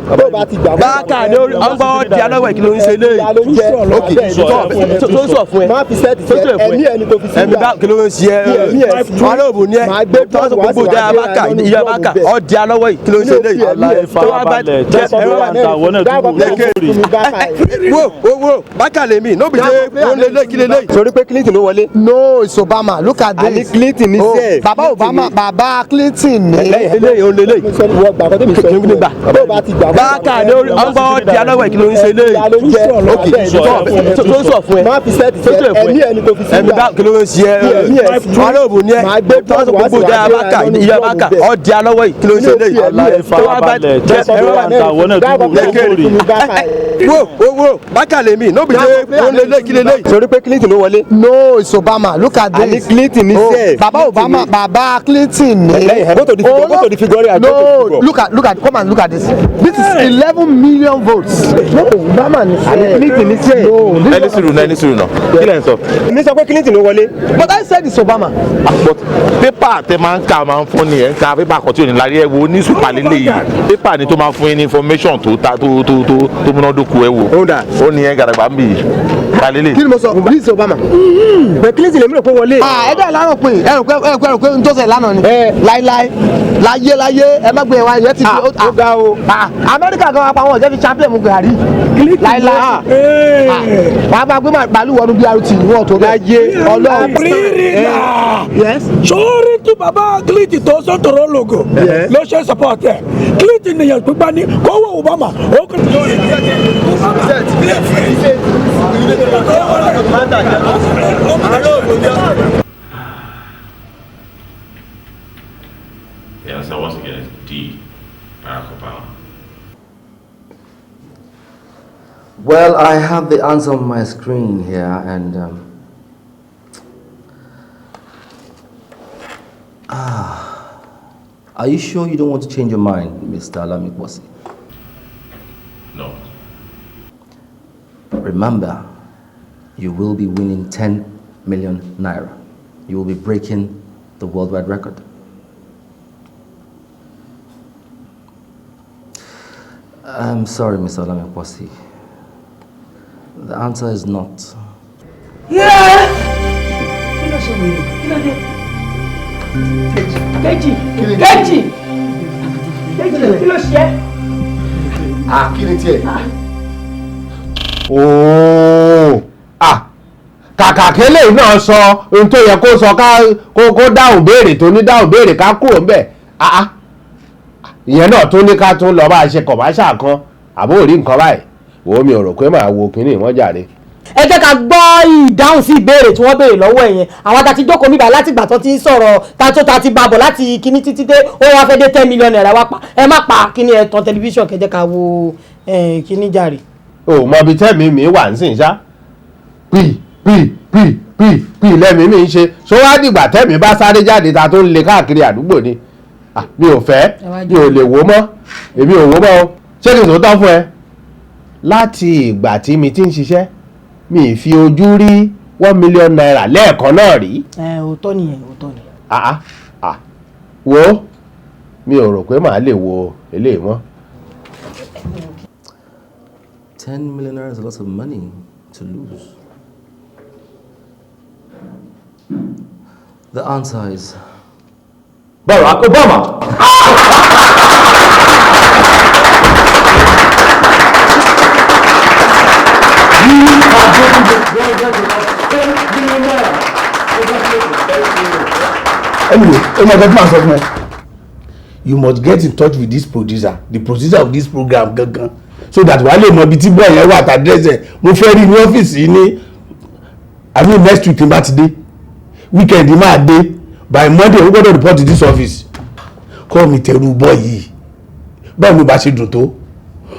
báàkà ni àwọn gbọ́ di alọ́wọ́ ìkìlọ̀ ń ṣe eléyìí ok tó sọ fún ẹ tó sọ fún ẹ ẹ̀mí bá kìlọ̀ ń ṣe ẹ wọn ló bò ní ẹ tó sọ gbogbo ìjà báàkà ìyá báàkà ọ di alọ́wọ́ ìkìlọ̀ ń ṣe eléyìí tó wá bá wo báàkà lèmi nóbi ṣe ó lélẹ̀ kí lélẹ̀. sori pé Clinton ló wọlé. no it's Obama look at this. àní Clinton ní sẹ́ẹ̀. baba Obama baba Clinton ní. eléyìí ò lélẹ̀. kékeré nígbà báàkà ni àwọn gbọ́ di alọ́wọ́ ìkìlọ̀ ń ṣe eléyìí ok tó sọ fún ẹ tó sọ fún ẹ ẹ̀mí bá kìlọ̀ ń ṣe ẹ wọn ló bò ní ẹ tó sọ gbogbo ìjà báàkà ìyá báàkà ọ di alọ́wọ́ ìkìlọ̀ ń ṣe eléyìí tó wá bá wo báàkà lèmi nóbi ṣe ó lélẹ̀ kí lélẹ̀. sori pé Clinton ló wọlé. no it's Obama look at this. àní Clinton ní sẹ́ẹ̀. baba Obama baba Clinton ní. go to the figure. no look at come and look at this. This is 11 million votes. No, Obama ni sẹ́ẹ̀. Clinton ní sẹ́ẹ̀. ẹni sùúrù náà kí lẹ́yìn sọ. mi sọ pé Clinton ló wọlé. But I said it's Obama. but pépà tẹ máa ń kà máa ń fún ni ẹ̀ ń ka pépà kan tí ò ní lárí ẹ̀ wo ní sùpàlélẹ̀ yìí pépà ni tó máa fún yín ní information tó múnádóko ẹ̀ wò ó ní ẹ̀ gàdàgbà ń bì í kálélẹ̀. Kí ni mo sọ? This is Obama. bẹ́ẹ̀ Clinton lèmi rò pé wọlé. Ẹgbẹ́ ìlànà pé ẹrù pé n tó ṣe lánàá ni. Láíláí láyé ẹ má gbé wa yẹn ti di. ó ga o. Amẹ́ríkà gan apá wọn jẹ́ fi champion mu gàrí. Láíláí wàá bá gbé màálù wọnú BRT wọn tó láyé Ọlọ́run. sórí tí bàbá Clinton tó sọ́tòrò lógo ló ṣe support ẹ̀ Clinton nìyẹn pípa ní kówó Obama ó kò tó yẹ Yeah, so once again, it's D. Barack Obama. Well, I have the answer on my screen here, and are you sure you don't want to change your mind, Mr. Alamikwasi? No. Remember, you will be winning 10 million naira. You will be breaking the worldwide record. I'm sorry, Mr. Alamikwasi. The answer is not. Kejì kí ló ṣe é. kí ni tiẹ̀. ooo kàkà kélé náà sọ ohun tó yẹ kó sọ kó dáhùn béèrè tó ní dáhùn béèrè ká kúrò ń bẹ̀ ìyẹn náà tó ní ká tún lọ bá a ṣe kọ̀máṣà kan àbó rí nǹkan báyìí wo mi ò rò pé màá wo kínní ìwọ́n jàre. ẹ jẹ́ ká gbọ́ ìdáhùn sí ìbéèrè tí wọ́n béèrè lọ́wọ́ ẹ̀yẹn àwọn tá ti jókòó níbà láti ìgbà tó ti ń sọ̀rọ̀ ta ti bá bọ̀ láti kíní títí dé ó wá fẹ́ dé 10 million naira wá pa ẹ má pa kíní ẹ̀ tán tẹlifíṣàn kẹ́ jẹ́ ká wo kíní jàre. o mọ ibi tẹ́mi mi wà ń sìn ṣá pì lẹ́mi mi ń ṣe ṣó wá dìgbà tẹ́mi bá sáré jáde ta tó ń le káàkiri àdúgbò ni mi ò fẹ́ mi ò lè wò mọ́ èmi ò wò mọ́ o ṣé kí n tó tán fún ẹ láti ìgbà tí mi ti ń ṣiṣẹ́ mi ì fi ojú rí 1 million naira lẹ́ẹ̀kan náà rí. òótọ́ nìyẹn òótọ́ ni. wo mi ò rò pé màá lè wo eléyìí mọ́. 10 million naira is a lot of money to lose. The answer is Barack Obama. Anyway, you must get in touch with this producer, the producer of this program gangan, so that wàá lè mọ ibi tí bọ́ọ̀ yẹn wà tàdírẹ́sẹ̀ mo fẹ́ rí ní ọ́fíìsì ní I mean next week tí n bá ti dé weekend máa dé by Monday we gbọ́dọ̀ report to this office call me tẹ̀rù bọ́ yìí báwo ló bá ṣe dùn tó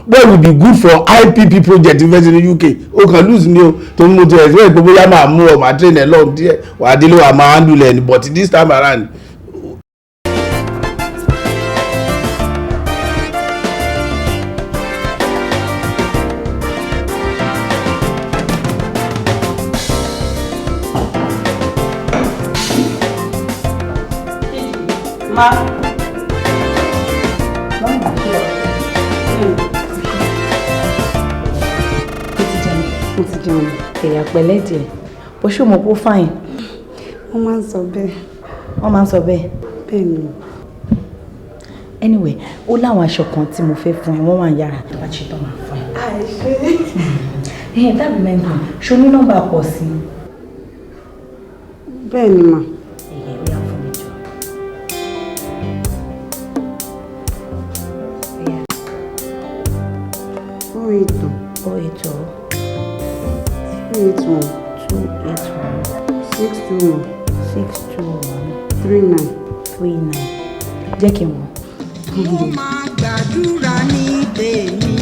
boy will be good for IPP project invest in the UK o kan lose ni o tó ń mú ti ẹ̀sìn ìgbó bóyá máa mú ọ máa train ẹ̀ lọ́hùn díẹ̀ wà á délé wà máa handle ẹ̀ but this time around. Ma. Mo ti jẹun ẹ̀yà pẹ̀lẹ́ díẹ̀ bó ṣe mọ̀ kó fine. Wọ́n máa ń sọ bẹ́ẹ̀. Wọ́n máa ń sọ bẹ́ẹ̀. Bẹ́ẹ̀ ni. Anyway, ó láwọn aṣọ kan tí mo fẹ́ fún ẹ wọ́n wà ń yára tó bá ṣe tán máa fún ẹ. Àìṣe. That reminds me, ṣo ní nọ́mbà pọ̀ sí i? Bẹ́ẹ̀ ni mà. Jẹ́ kí n wọ̀. Mo máa gbàdúrà ní tèmi,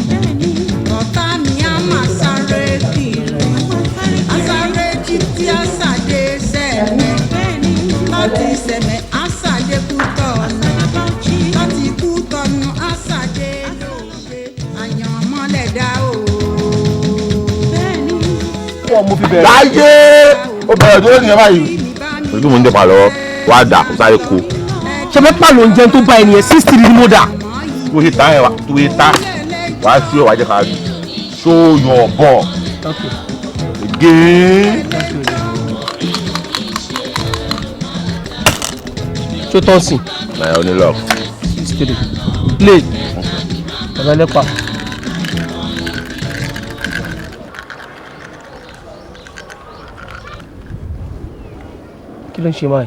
ọ̀tá mi á máa sáré kiri, á sáré títí á sàdé sẹ́mẹ̀, láti sẹ́mẹ̀ á sàdé Kútọ̀nù, láti Kútọ̀nù á sàdé lóṣè, àyànmọ́lẹ̀ dá o. láyé ó bẹ̀rẹ̀ tó lónìí báyìí. ojú mo ń dẹ́pà lọ́wọ́ wá dà kó sáré kó. ṣe fẹ́ pàlọ́ oúnjẹ tó bá ẹnìyẹn 60 ní mo dà. tó ṣe tá ẹ̀ wá tó ṣe tá wàá sí ọ̀wá jẹ́ ká rí show your ball. again. ṣó tán sí. náà onílọ̀. 63 play ọ̀rẹ́ lẹ́pà. kí ló ń ṣe máa.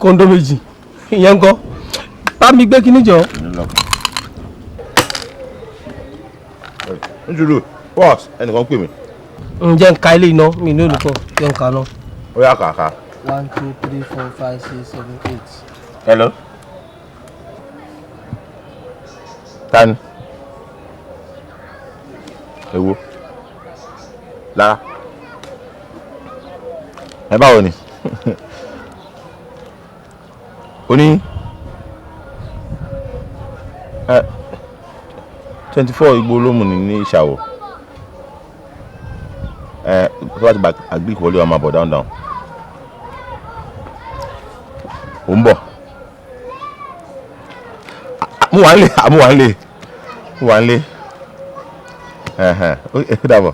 kóńdó méjì ìyẹn ń kọ́ bá mi gbé kíní jọ. njúlù boss ẹnìkan pè mí. ǹjẹ́ ń ka ilé iná mi ní olùkọ́ jẹ́ ń ka náà. ó yá kàkà. 1 2 3 4 5 6 7 8. hello. tani. ewo. lára. ẹ báwo ni. Oni 24 Igbo Olómù ní Ìṣàwọ̀ tó bá ti bá àgbíkì wọlé wa máa bọ̀ down ó ń bọ̀ mú wà ń lé ó dàbọ̀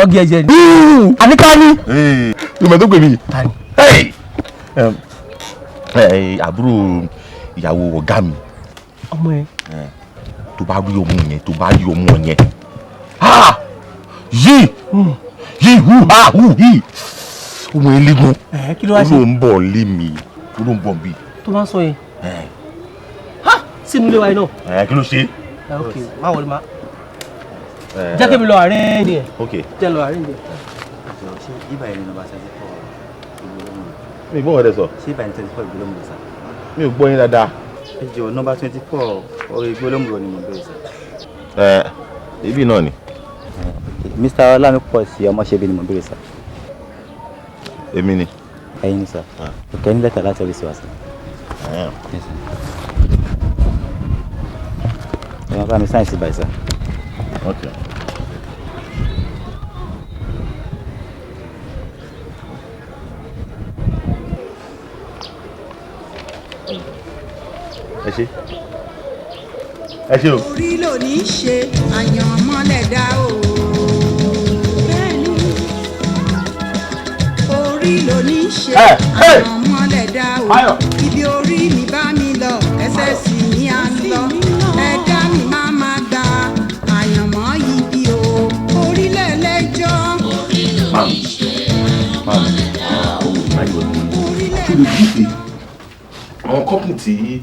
ọgì ẹ̀jẹ̀ ni àníká ní ìmọ̀ tó pè mí àbúrò ìyàwó ọ̀gá mi ọmọ ẹ tó bá rí ọmọ yẹn yìí ọmọ eléegun kí ló wá ṣe ó ló ń bọ̀ lé mi ó ló ń bọ̀ bí. tó bá ń sọ yẹn sínú ilé wa yìí náà. kí ló ṣe. ok má wọlé má jẹ́ kí mi lọ àárín ni ẹ̀ jẹ́ lọ àárín ni ẹ̀. ibà yẹn ni nọ́mbà 74 mi gbọ́ wọ́n dẹ sọ. ṣé ibà yẹn 24 Ìgbólómùrò sá. mi ò gbọ́ yín dáadáa. ẹ jọ nọ́mbà 24 orí Ìgbólómùrò ni mo bẹ̀rẹ̀ sá. ibi náà ni. Mr. Ọlámípọ̀sí Ọmọṣẹ́bí ni mo bẹ̀rẹ̀ sá. èmi ni. ẹ̀yin ni sá. òkè ní lẹ́tà láti ọ́fíìsì wa sá. ẹ máa bá mi sáyẹ̀nsì báyìí sá. Okay. ẹ ṣé o. orí ló ní í ṣe àyànmọ́lẹ̀ dá o. bẹ́ẹ̀ni orí ló ní í ṣe àyànmọ́lẹ̀ dá o. ibi orí mi bá mi lọ ẹsẹ̀ sì ní à ń lọ ẹ̀dá mi má má gba àyànmọ́ yìí bí o. orílẹ̀ lẹ́jọ́. orí ló ní í ṣe àyànmọ́lẹ̀ dá o. kí ló dìde àwọn kọ́pìnì tí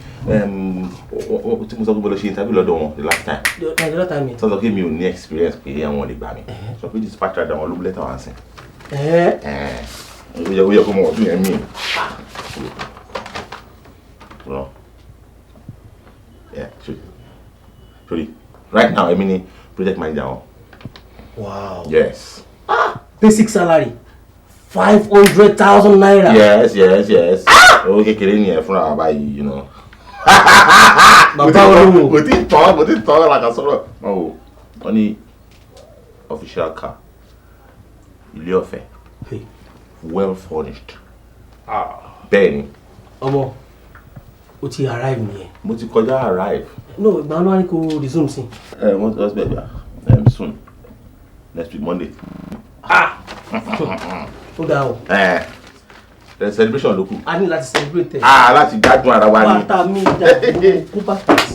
mo sọ pé mo lọ ṣe interview lọ́dọ̀ wọn the last time. The last time. sọ pé mi ò ní experience pé àwọn lè gbà mí sọ pé dispatch rider wọn ló bí lẹ́tà wá sí. ó yẹ kó mọ ọdún yẹn mí. Sorry. Right now, I mean project manager. Wow. Yes. Basic salary 500,000 naira. Yes. Okay, kékeré ni fúnra wa báyìí, you know. Bàbá olówó. Mo ti tọ́ la ka sọ̀rọ̀. Oh, only official car. Ilé ọ̀fẹ́. Well furnished. Bẹ́ẹ̀ni. Ọmọ, o ti arrive nìyẹn. Mo ti kọjá arrive. No, ìgbà wo ni kò resume sí? Wọ́n ti soon. Next week Monday. Ó dáa o. The celebration ló kù. A ní láti celebrate. Láti gbádùn ara wa ni. Bàtà mi dà kó bàtà sí.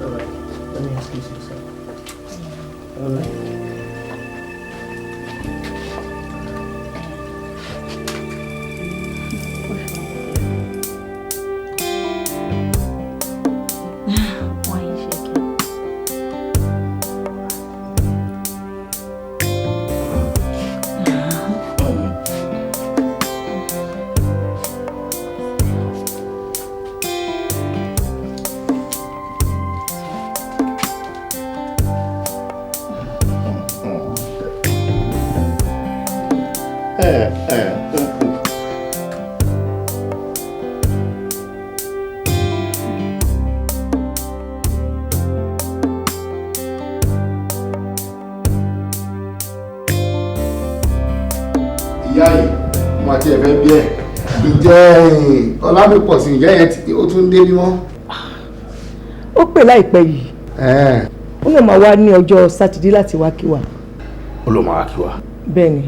All right, let me ask you something. All right. ìyá yìí mo àti ẹ̀fẹ́ bí ẹ̀ ìjẹ́ ọlámípọ̀ sí ìyá yẹn tí ó tún dé bímọ. ó pè láìpẹ́ yìí ó lè máa wá ní ọjọ́ sátidé láti wá kí wa. ó ló máa wá kí wa. bẹ́ẹ̀ ni.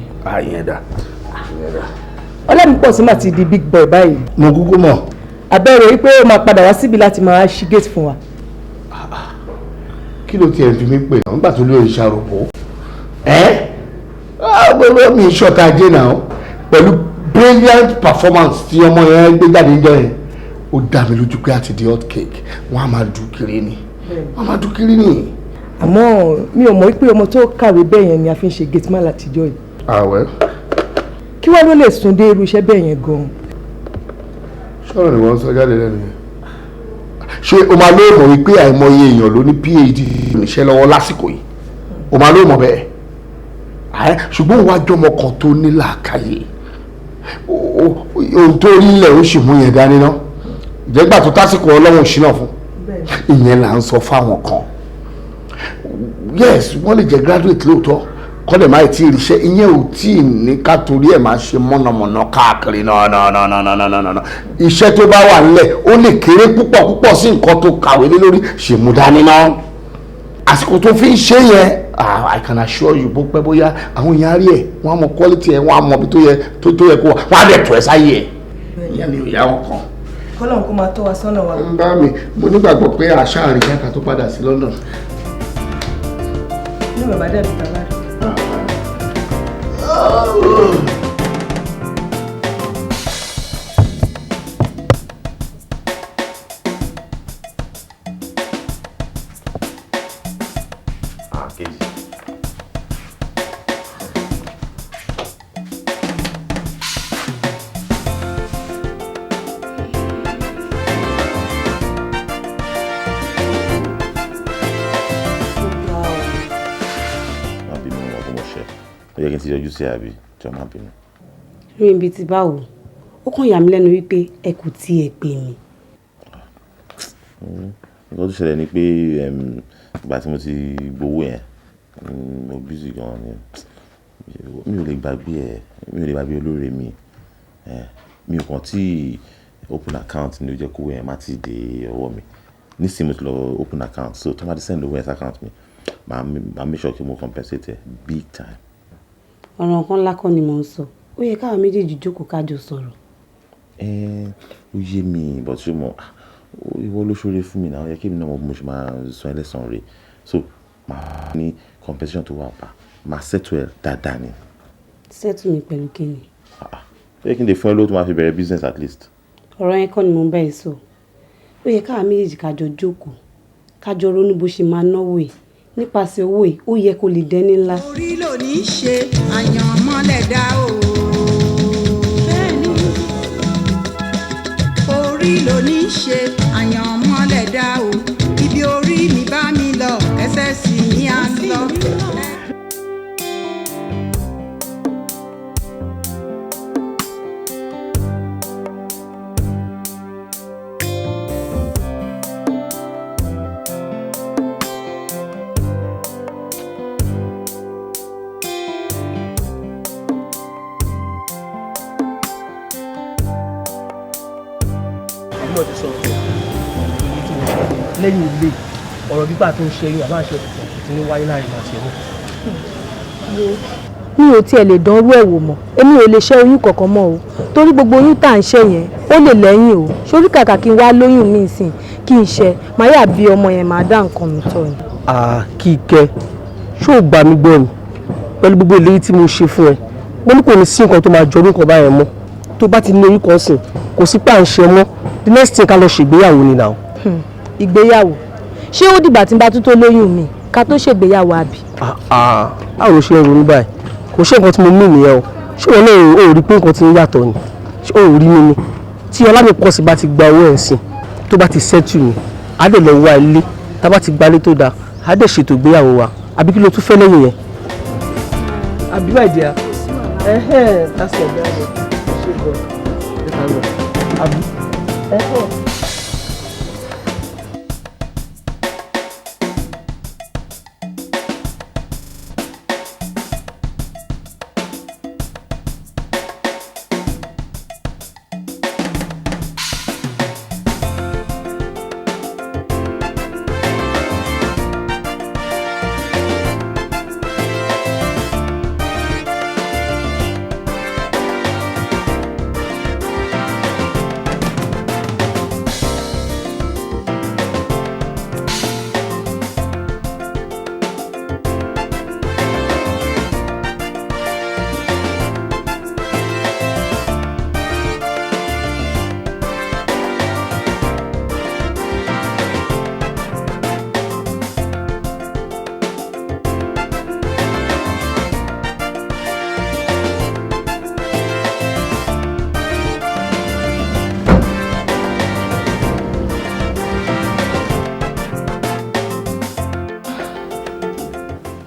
ìyẹn dá. ọlámípọ̀ sí máa ti di big boy báyìí. mo kúkú mọ̀. àbẹ̀rẹ̀ wípé ó máa padà wá síbi láti máa ṣí gate fún wa. kí ló tiẹ̀ fi mí pè náà nígbà tó lóye ṣàròpọ̀ gbogbo mi ṣọ́ta ajé náà pẹ̀lú brilliant performance tí ọmọ yẹn gbé jáde ń jọ yẹn ó dá mi lójú pé àti the hot cake wọ́n á máa dùn kiri ni àmọ́ mi ò mọ̀ pé ọmọ tó kàwé bẹ́ẹ̀ yẹn ni a fi ń ṣe gate man látijọ́ yìí. àwẹ̀. kí wọ́n ló lè sún dé irú iṣẹ́ bẹ́ẹ̀ yẹn gan-an. sọ̀rọ̀ ni wọ́n sọ jáde lẹ́nu yẹn. ṣé o máa lóò mọ̀ wípé àìmọye èèyàn ló ní PhD níṣẹ́ lọ́wọ́ lásìkò yìí o máa lóò mọ̀ bẹ́ẹ̀ ṣùgbọ́n wàá jọmọ kan tó ní làákàyè ohun tó rí ilẹ̀ ó sì mú yẹn dání ná ìjẹ́gbà tó tásìkò ọlọ́run ṣínà fún ìyẹn là ń sọ fáwọn kan yes wọ́n lè jẹ́ graduate lóòótọ́ kọ́dẹ̀ máa ti ríṣẹ́ ìyẹn ò tí ì ní ká torí ẹ̀ máa ṣe mọ̀nàmọ́ná káàkiri náà iṣẹ́ tó bá wà nílẹ̀ ó lè kéré púpọ̀ sí nǹkan tó kàwé lé lórí ṣèmú dání ná àsìkò tó fi ń ṣe yẹn I can assure you bó pẹ́ bóyá àwọn èèyàn rí ẹ̀ wọ́n á mọ quality ẹ̀ wọ́n á mọ ibi tó yẹ kó wà wọ́n á dẹ̀ tó ẹ sáyé ẹ̀ ìyẹn mi ò yá wọn kan. kọ́lọ́n kó máa tọ́ wa sọ́nà wa. ń bá mi mo nígbàgbọ́ pé àṣà àríyá tó padà sí London. ní bàbá dàbí bàbá rẹ̀. ti yọjú sí àbí jọ má bínú. rí ibi tí báwo ó kàn yà mí lẹ́nu wípé ẹ kò tiẹ̀ pè mí. nǹkan tó ṣẹlẹ̀ ni pé ìgbà tí mo ti gbowó yẹn mo busy gan ni mi ò lè gbàgbé olóore mi mi ò kàn tí open account ní ó jẹ́ kówó yẹn má ti dé ọwọ́ mi nísìnyí mo ti lọ open account so tó má ti send owó yẹn sí account mi màá make sure kí mo compensate big time. ọ̀rọ̀ kan lákọ́ ni mò ń sọ ó yẹ káwọn méjèèjì jókòó kájọ sọ̀rọ̀. ó yé mi but ṣé mo ìwọ ló ṣoore fún mi náà ó yẹ kí èmi náà mo ṣe máa sọ ẹlẹ́sàn rẹ̀ so màá ní compensation tó wà pa màá settle ẹ̀ dáadáa ni. settle mi pẹ̀lú kíni. Ṣé kí n lè fún ẹ lówó tó máa fi bẹ̀rẹ̀ business at least? Ọ̀rọ̀ yẹn kọ́ ni mo ń bá ẹ sọ. Ó yẹ káà méjèèjì kájọ jókòó, kájọ ronú bó ṣe máa náwó ẹ̀. Nípasẹ̀ owó ẹ̀, ó yẹ kó lè dẹni ńlá. Orí ló ní í ṣe àyànmọ́lẹ̀ dá o. Bẹ́ẹ̀ni. Orí ló ní í ṣe àyànmọ́lẹ̀ dá o. Ibi orí mi bá mi lọ, ẹsẹ̀ sì ní à ń lọ. lẹ́yìn ilé ọ̀rọ̀ gbígbà tó ń ṣe yín àbá ṣe ọ̀tọ̀ tí ní wáyé láàrin àti ẹ̀mú. mi ò tiẹ̀ lè dánrú ẹ̀ wò mọ́ èmi ò lè ṣẹ́ oyún kankan mọ́ o torí gbogbo oyún tá à ń ṣe yẹn ó lè lẹ́yìn o sórí kàkà kí n wá lóyún mi sìn kí n ṣe màá yà bí ọmọ yẹn máa dá nǹkan mi tọ́ ni. Kíkẹ́ ṣó o gbà mí gbọ́ ni pẹ̀lú gbogbo ìlérí tí mo ṣe fún ẹ mo ní kò ní sí nǹkan tó máa jọ orúkọ báyẹn mọ́ tó bá ti ní oyún kan sìn kò sí pà ń ṣe mọ́ the next thing ká lọ ṣègbéyàwó ni now. Ìgbéyàwó ṣé ó dìgbà tí n bá tún tó lóyún mi ká tó ṣègbéyàwó àbí. báwo ló ṣe ń ronú báyìí kò ṣe nǹkan tí mo mú nìyẹn o ṣé wọn náà ò rí pé nǹkan ti ń yàtọ̀ ni ṣé ò rí mi ni tí Ọlámipọ̀sí bá ti gba owó ẹ̀ sìn tó bá ti settle mi á dẹ̀ lọ wá ilé tá bá ti gbalé tó dáa á dẹ̀ ṣètò ìgbéyàwó wa àbí kí ló tún fẹ́ lẹ́yìn yẹn. àbí my dear that's it that's it ṣe gbọ́ ẹ ká lọ àbí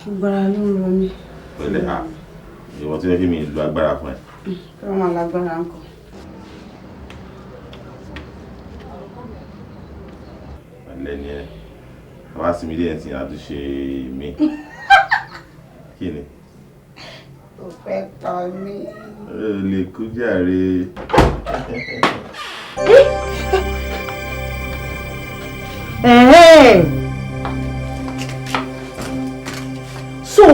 agbára ló ń rọ mí. Pẹ̀lẹ́ ìwọ tí wọ́n fi mi lu agbára fún ẹ. Kí wọ́n máa lágbára ń kọ́. Pẹ̀lẹ́ ni ẹ wá sí mi díẹ̀ tí a tún ṣe mí. Kí ni? Ó fẹ́ pa mí. Ó lè kú jàre. So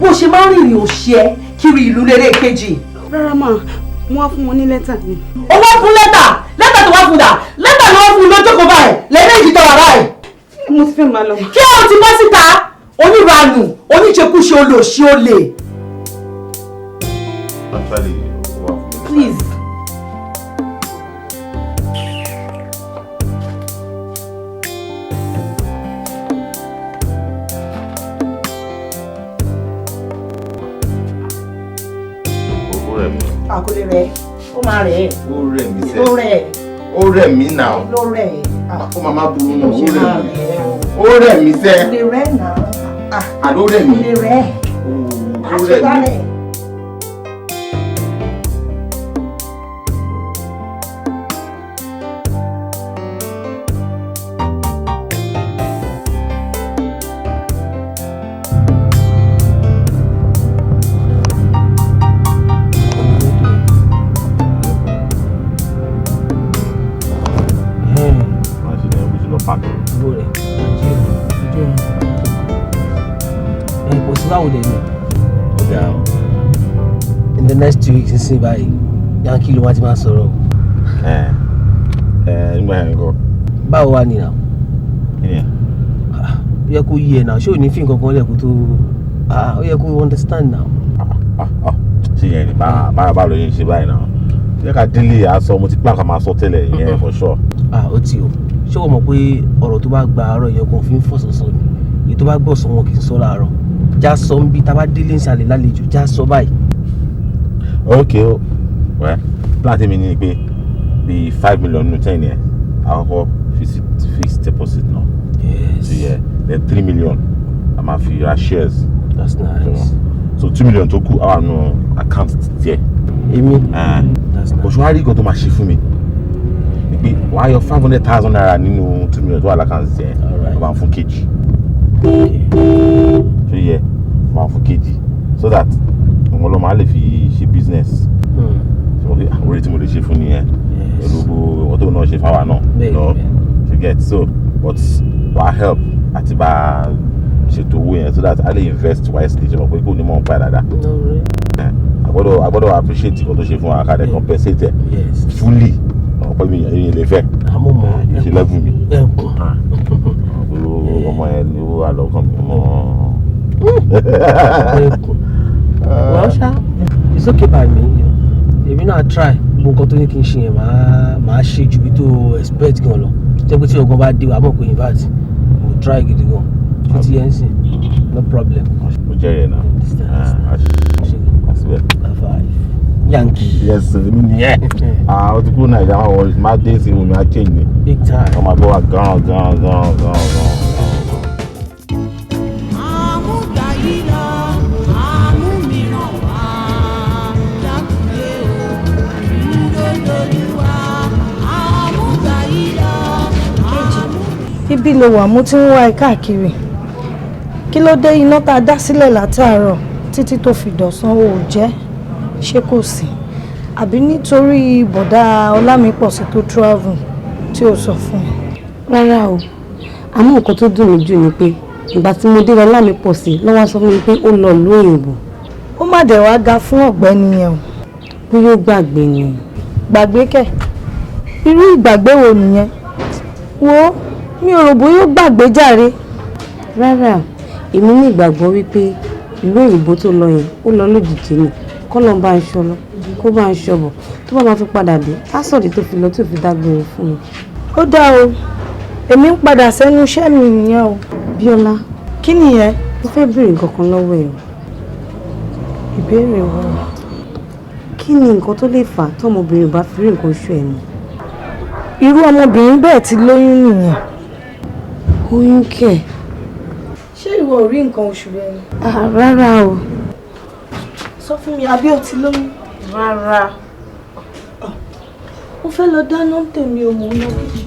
bó ṣe máa ń rìnrìn òṣìẹ kiri ìlú lérè kejì. Rárá mà wọ́n wá fún wọn ní lẹ́tà ni. Ó wá fún lẹ́tà tó wá fún dà lẹ́tà ni wọ́n fún lójókòó báyìí lẹ́ẹ̀mejì tọrọ báyìí. Mo ti fẹ́ máa lọ. Kí o ti bọ́ síta oníranù oníṣekúṣe olòṣì olè. Please. Àkọlé rẹ̀ ó máa rẹ̀ ẹ́. Ó rẹ̀ mí sẹ́. Ó rẹ̀ ẹ́. Ó rẹ̀ mí náà. Ló rẹ̀ ẹ́. Ó máa má burú náà. Ó rẹ̀ mí. Ó rẹ̀ mí sẹ́. Ó lè rẹ̀ náà. Àló rẹ̀ mí. Ó lè rẹ̀. Ó rẹ̀ mí. In the next 2 weeks nísìnyí báyìí yankee ló wá ti máa sọ̀rọ̀. Nígbà yẹn kọ́. Báwo wá nìyà? Ó yẹ kó yí ẹ náà ṣé ò ní fi nǹkan kan lẹ̀ kó tó ó yẹ kó understand now. ṣe yẹn ni bá lọ yẹn ṣe báyìí náà jẹ́ ká délé aṣọ mo ti plan ká máa sọ tẹ́lẹ̀ yẹn for sure. Ó ti o ṣé o mọ̀ pé ọ̀rọ̀ tó bá gba àárọ̀ yẹn kò fi ń fọ̀sọ̀sọ̀ ni èyí tó bá gbọ̀ sọ wọn kì í sọ láàárọ̀ já sọ ń bí tá a bá délé ń ṣàlẹ̀ lálejò já sọ báyìí. ok well plan tèmi ni pé bíi 5 million nínú 10 yẹn àkọ́kọ́ fixed deposit náà. Yes. So yeah, then 3 million a máa fi ra shares. That's nice. So 2 million tó kù àwọn àna account tiẹ̀. Èmi. Oṣù wa rí nǹkan tó máa ṣe fún mi ni pé wàá yọ 500,000 naira nínú 2 million tó wà lákàntì tiẹ̀ wọ́n máa fún kejì. So yeah, wọ́n máa fún kejì so that àwọn ọlọ́mọ á lè fi ṣe business. So orí tí mo lè ṣe fún nìyẹn pẹ̀lú gbogbo ọ̀tọ̀ náà ṣe fáwa náà. You get so but wàá help àti bá ṣètò owó yẹn so that I lè invest wisely ṣe mọ̀ pé kò ní mọ̀ ń pa dáadáa. agbọ́dọ̀ appreciate nǹkan tó ṣe fún wa ká lè compensate ẹ̀ fully ọ̀pọ̀ mi yẹn lè fẹ́ ṣe level mi. ọmọ yẹn ni ó wà lọ́kàn mi mọ́. Well ṣá it's okay by me èmi náà try gbogbo nǹkan tó ní kí n ṣe yẹn máa ṣe ju bí tó expect gan lọ jẹ́ pé tí ọgbọ́n bá dé wa mọ̀ pé in fact mo try gidi gan ó ti yẹn sìn no problem. mo jẹ́ yẹn náà àṣìbẹ̀. Yankee. Yes èmi nìyẹn ó ti kúrò Naija máa wọlé máa dé sí omi á change ni big time ọmọ àgbọ̀ wa gan. Ibi ló wà mo ti ń wá ẹ káàkiri kí ló dé iná tá a dá sílẹ̀ látàárọ̀ títí tó fi dọ̀sán ò jẹ́ ṣé kò sí àbí nítorí bọ̀dá Ọlámipọ̀sí tó travel tí ó sọ fún ẹ. Rárá o àmọ́ nǹkan tó dùn mí jù ni pé ìgbà tí mo dé Ọlámipọ̀sí ló wá sọ fún mi pé ó lọ ìlú òyìnbó. Ó má dẹ̀ wá ga fún ọ̀gbẹ́ni yẹn o. Bí yóò gbàgbé ni. Gbàgbé kẹ̀ irú ìgbàgbé wo nìyẹn wo mi ò rò bóyá ó gbàgbé jàre. Rárá èmi ní ìgbàgbọ́ wípé ìlú òyìnbó tó lọ yẹn ó lọ lójijì ni kọ́ lọ́n bá ń ṣọ lọ kó bá ń ṣọ̀bọ̀ tó bá máa fi padà dé á sọ̀dí tó fi lọ tó fi dágbére fún mi. Ó dá o èmi ń padà sẹ́nu iṣẹ́ mi nìyẹn o. Bíọ́lá kí nìyẹn. mo fẹ́ béèrè nǹkan kan lọ́wọ́ ẹ̀ o. Ìbéèrè wo. kí ni nǹkan tó lè fà tọ́mọbìnrin ò bá fi rí nǹkan oṣù ẹ̀ ni. Irú ọmọbìnrin bẹ́ẹ̀ ti lóyún nìyẹn. Oyún kẹ̀. Ṣé ìwọ ò rí nǹkan oṣù rẹ ni? Rárá o. Sọ fún mi àbí o ti lóyún? Rárá. Mo fẹ́ lọ dáná tèmi o mò ń lọ kejì.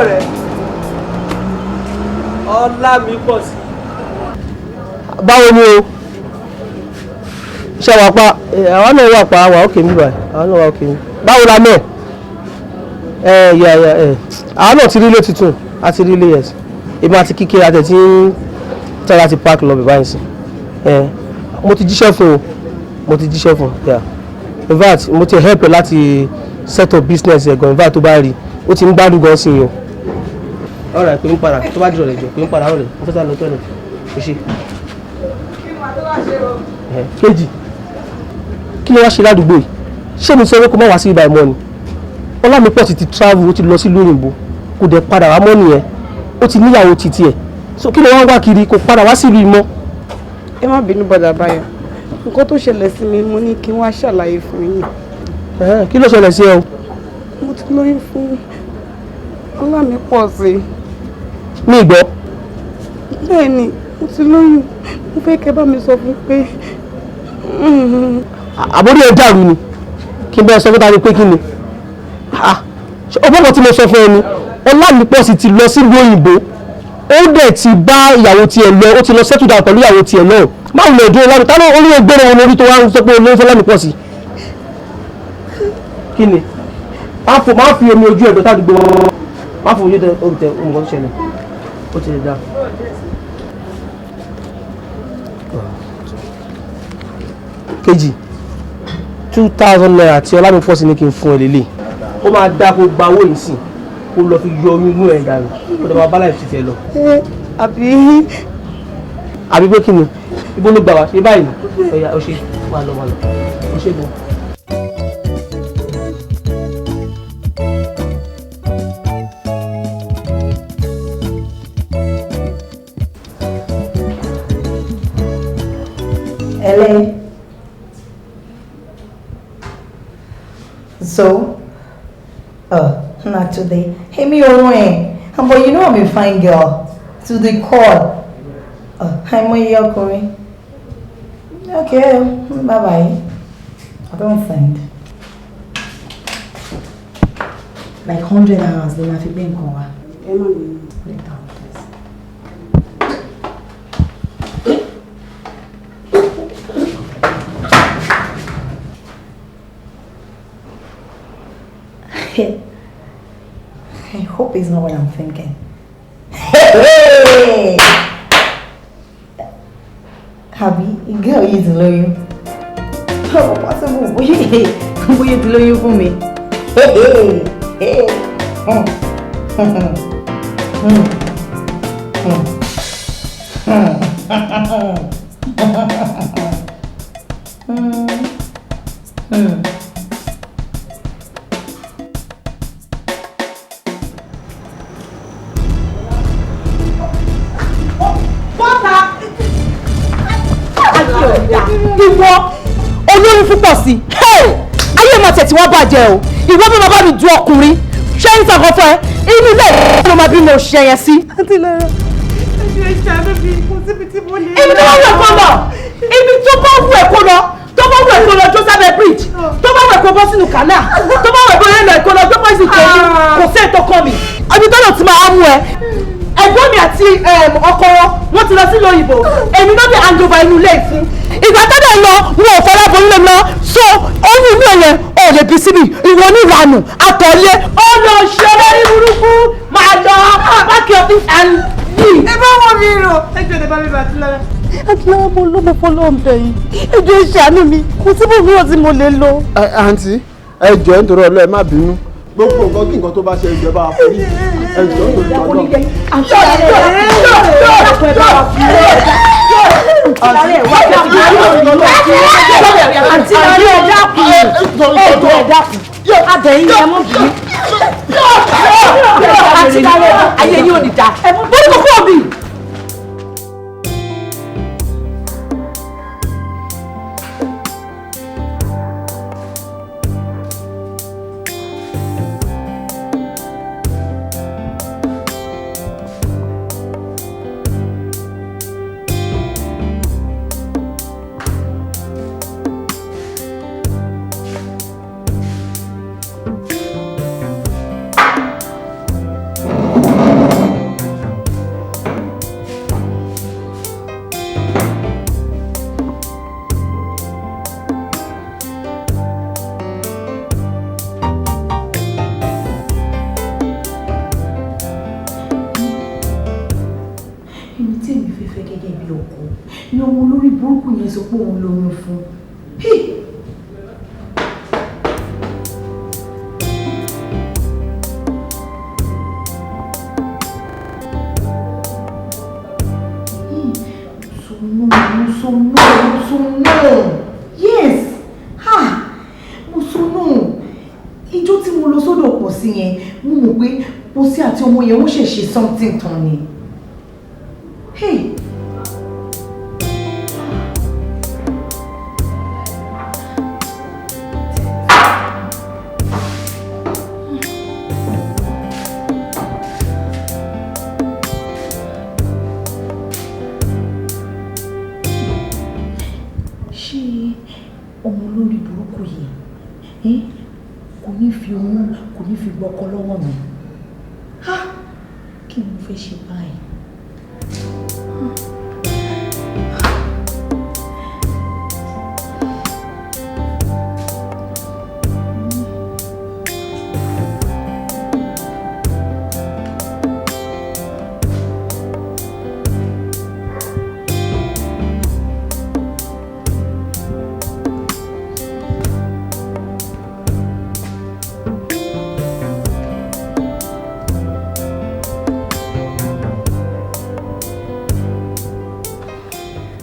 Ọ̀rẹ́ Ọlámipọ̀sí. Báwo ni o ṣe wà pa àwọn náà wà pa wà òkè mi báyìí àwọn náà wà òkè mi báwo la mọ̀ àwọn náà ti rí ilé tuntun àti rí ilé yẹn èmi àti kíkẹ́ àti tí ń tẹ́ láti park lọ bíbá yìí sí mo ti jíṣẹ́ fún o mo ti jíṣẹ́ fún in fact mo ti help láti set up business ẹ̀ gan in fact tó bá rí ó ti ń gbádùn gan sí i o. ọ̀rẹ́ pé ń padà tó bá dìrọ̀ lẹ́jọ́ pé ń padà ọ̀rẹ́ mo fẹ́ sá lọ tọ́lẹ̀ o ṣe. kejì kí ló wá ṣe ládùúgbò yìí ṣé mi sọ pé kó má wá sí ibà ìmọ̀ ni Ọlámipọ̀sí ti travel ó ti lọ sí ìlú òyìnbó kò dẹ̀ padà wá mọ́ nìyẹn ó ti níyàwó títí ẹ̀ so kí ló wá wá kiri kò padà wá sí ìlú ìmọ̀. ẹ má bínú bọ́dà Báyọ̀ nǹkan tó ṣẹlẹ̀ sí mi mo ní kí n wá ṣàlàyé fún yín. kí ló ṣẹlẹ̀ sí ẹ o. mo ti lóyún fún Ọlámipọ̀sí. Mi gbọ́. Bẹ́ẹ̀ ni mo ti lóyún, mo fẹ́ kẹ́ bá mi sọ fún pé. Àbórí ẹ̀ dàrú ni kí n bẹ́ẹ̀ sọ fún ta ni pé kí ni ọgbọ́n tí mo sọ fún ẹni Ọlámipọ̀sí ti lọ sílùú òyìnbó ó dẹ̀ ti bá ìyàwó tiẹ̀ lọ ó ti lọ settle down pẹ̀lú ìyàwó tiẹ̀ náà máa ń lọ ìdúró lọ́rùn táwọn olóyè gbére wọn lórí tó wá ń sọ pé olóyè Ọlámipọ̀sí kí ni máa fi omi ojú ẹ̀dọ́ tàbí gbogbo máa fi ojú ẹ̀dọ́ olùtẹ̀ olùkọ́ tó ṣẹlẹ̀ ó ti lè dá. kejì 2,000 naira tí Ọlámipọ̀sí ní kí n fún ẹ lélẹ̀ ó máa dá kó gba owó yìí sìn kó lọ fi yọ oyún inú ẹ̀ dànù kó lọ bá bá láì fi tiẹ̀ lọ. àbí pé kí ni ibo ló gbà wá ṣe báyìí ẹ̀yà ó ṣe wà lọ ó ṣe gan. Ellen. So? Not today. Hey, me alone. But you know I'm a fine girl. To the core. I'm a year Corey. Okay, bye-bye. I don't find. Like 100 hours, then I have been going. Put it down, please. I hope it's not what I'm thinking. Hey! Happy girl, you delay. Oh, possible. Will you delay for me? Hey, hey, Ìwọ olórí púpọ̀ sí ayé máa tẹ̀ tí wọ́n bàjẹ́ o ìwọ bí bàbá mi du ọkùnrin ṣé ń sàkọ́ fún ẹ inú ilé ló máa bí mo ṣe yẹn sí. àǹtí Lára ẹjọ́ ìṣàánú mi kò síbi tí mo lè. ibi tó bá wù ẹ́ kó lọ ibi tó bá wù ẹ́ kó lọ tó bá wù ẹ́ kó lọ jó sábẹ́ bridge tó bá wù ẹ́ kó bọ́ sínú canal tó bá wù ẹ́ kó yẹn lọ kó lọ jó pọ́ìsì kejì kò sí ètò kan mi ibi tó lọ ti máa mú ẹ ẹ̀gbọ́n mi àti ọkọ wọn ti lọ sí lóyìnbó èmi náà bí handover inú ilé ìfún ìgbà tó dẹ̀ lọ wọn ò fọlá borí lẹ́nu náà so oyún inú ẹ̀yẹ ò lè bí síbi ìwọ ní ìlànà àtọ̀lé ọ̀nà òṣèré ní burúkú máa lọ bákì ọ̀fíìsì and leave. ẹ bá wọn mi rò ẹjọ́ ẹ bá mi bàtí lára. àtìláwọ̀ mo ló mo fọlọ́ ọ̀bẹ yìí ẹjọ́ ìṣàánú mi kò síbò mìíràn tí mo lè lọ. àǹtí ẹ jọ̀ọ́ nítorí Ọlọ́run ẹ má bínú gbogbo nǹkan kí nǹkan tó bá ṣe ìjọba àforí ẹ jọ̀ọ́ nítorí Ọlọ́run. ayé yóò ní dá bóyá kókó mi. Sọ pé òun lóyún fún. Yes. Mo sọ náà. Ìjọ́ tí mo lọ sọ́dọ̀ pọ̀ sí yẹn, mo mọ̀ pé Pósí àti ọmọ yẹn wọ́n ṣe something tán ni. Hey. fi gbọ́kọ lọ́wọ́ mi. Kí ni mo fẹ́ ṣe báyìí?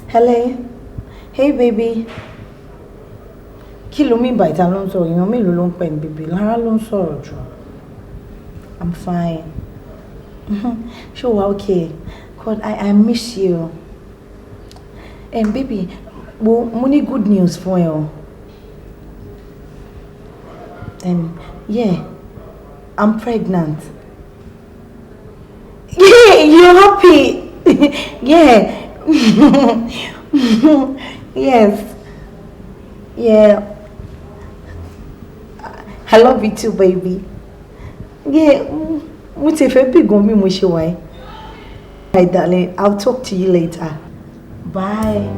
Hello. Hey baby. Kí ló mean by ta ló ń sọ̀rọ̀? Èèyàn mélòó ló ń pè ní baby? Lára ló ń sọ̀rọ̀ jù. I'm fine. Sure, we're okay. God, I miss you. And baby, mo ní good news for you. Yeah, I'm pregnant. Yeah, you're happy. Yeah. Yes. Yeah. I love you too, baby. Yeah. Mo ti fẹ́ bí gan bí mo ṣe wà. My darling, I'll talk to you later. Bye.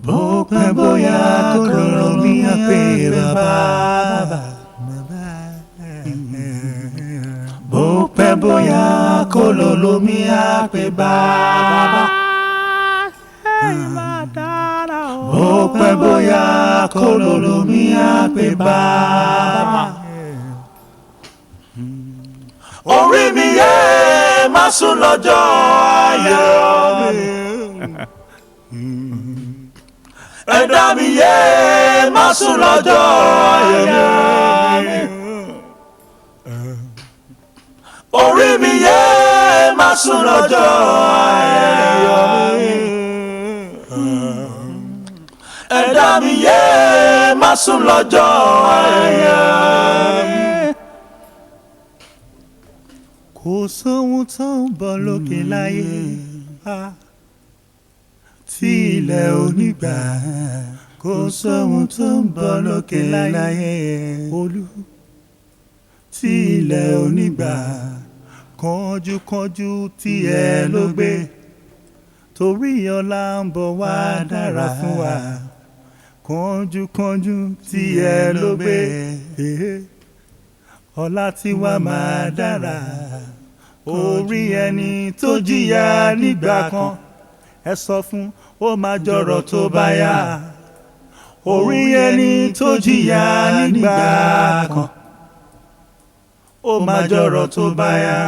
Bó pẹ́ bóyá kòkòrò mi á pè bàbá. Bó pẹ́ bóyá kòlòlò mi á pè bàbá. Bó pẹ́ bóyá kòlòlò mi á pè bàbá. Orí mi yẹ má sùn lọ́jọ́ ayọ̀ mi. Ẹ̀dá mi yẹ má sùn lọ́jọ́ ayọ̀ mi. Orí mi yẹ má sùn lọ́jọ́ ayọ̀ mi. Ẹ̀dá mi yẹ má sùn lọ́jọ́ ayọ̀ mi. Kò sóhun tó ń bọ̀ lókè láyé tí ilẹ̀ ò ní gbà. Kò sóhun tó ń bọ̀ lókè láyé olú tí ilẹ̀ ò ní gbà. Kánjúkánjú tí ẹ ló gbé torí ọ̀la ń bọ̀ wá dára fún wa. Kánjúkánjú tí ẹ ló gbé ọ̀la tí wá máa dára. Orí ẹni tó jìyà nígbà kan ẹ sọ fún ó máa jọrọ̀ tó bá yá. Orí ẹni tó jìyà nígbà kan ó máa jọrọ̀ tó bá yá.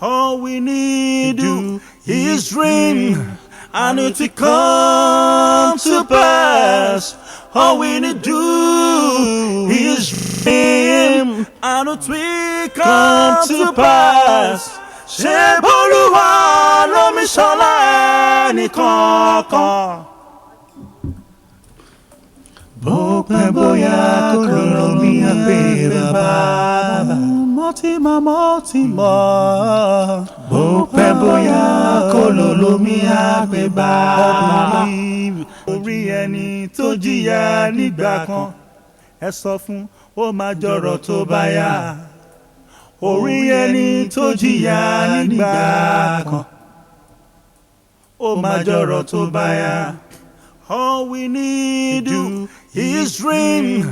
All we need do is dream and it will come to pass. All we need do is dream and it will come to pass. Ṣé b'Olúwa ló mi ṣọlá ẹnìkankan? Bó pẹ́ bóyá kòkòrò mi á pè bàbá. Mo ti mọ̀. Bó pẹ́ bóyá kòlòlò mi á pè bàbá. Orí ẹni tó jìyà nígbà kan ẹ sọ fún ó máa jọrọ̀ tó bá yá. Orí ẹni tó jìyà nígbà kan ó máa jọrọ̀ tó bá yá. All we need do is dream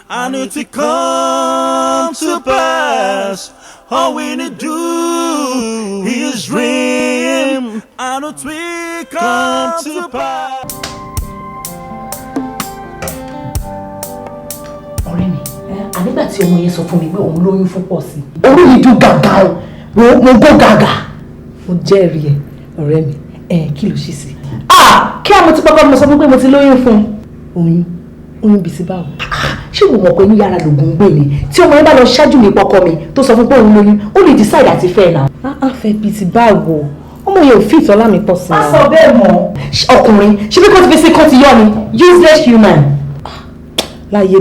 and it will come to pass. All we need do is dream and it will come to pass. Ọ̀rẹ́ mi, ànígbà tí ọmọ yẹn sọ fún mi pé òun lóyún fún pọ̀ sí. Orí mi dùn gàgà o, mo gbó gàgà. Mo jẹ́rìí ẹ̀, ọ̀rẹ́ mi, kí ló ṣe sí? Kí a mo ti pápá mo sọ fún pé mo ti lóyún fún oyún bìí sí báwo. Ṣé mo mọ̀ pé ní yàrá lògùn gbé mi tí ọmọ yẹn bá lọ ṣáájú mi pọkọ mi tó sọ fún pé òun lóyún ó lè decide àti fẹ́ náà. Fẹ́ bíi ti báwo ọmọ yẹn ò fi ìtọ́lá mi pọ̀ sí i. Má sọ bẹ́ẹ̀ mọ́. Ọkùnrin ṣé bí kò ti fi sí kò ti yọ ni useless human. Láyé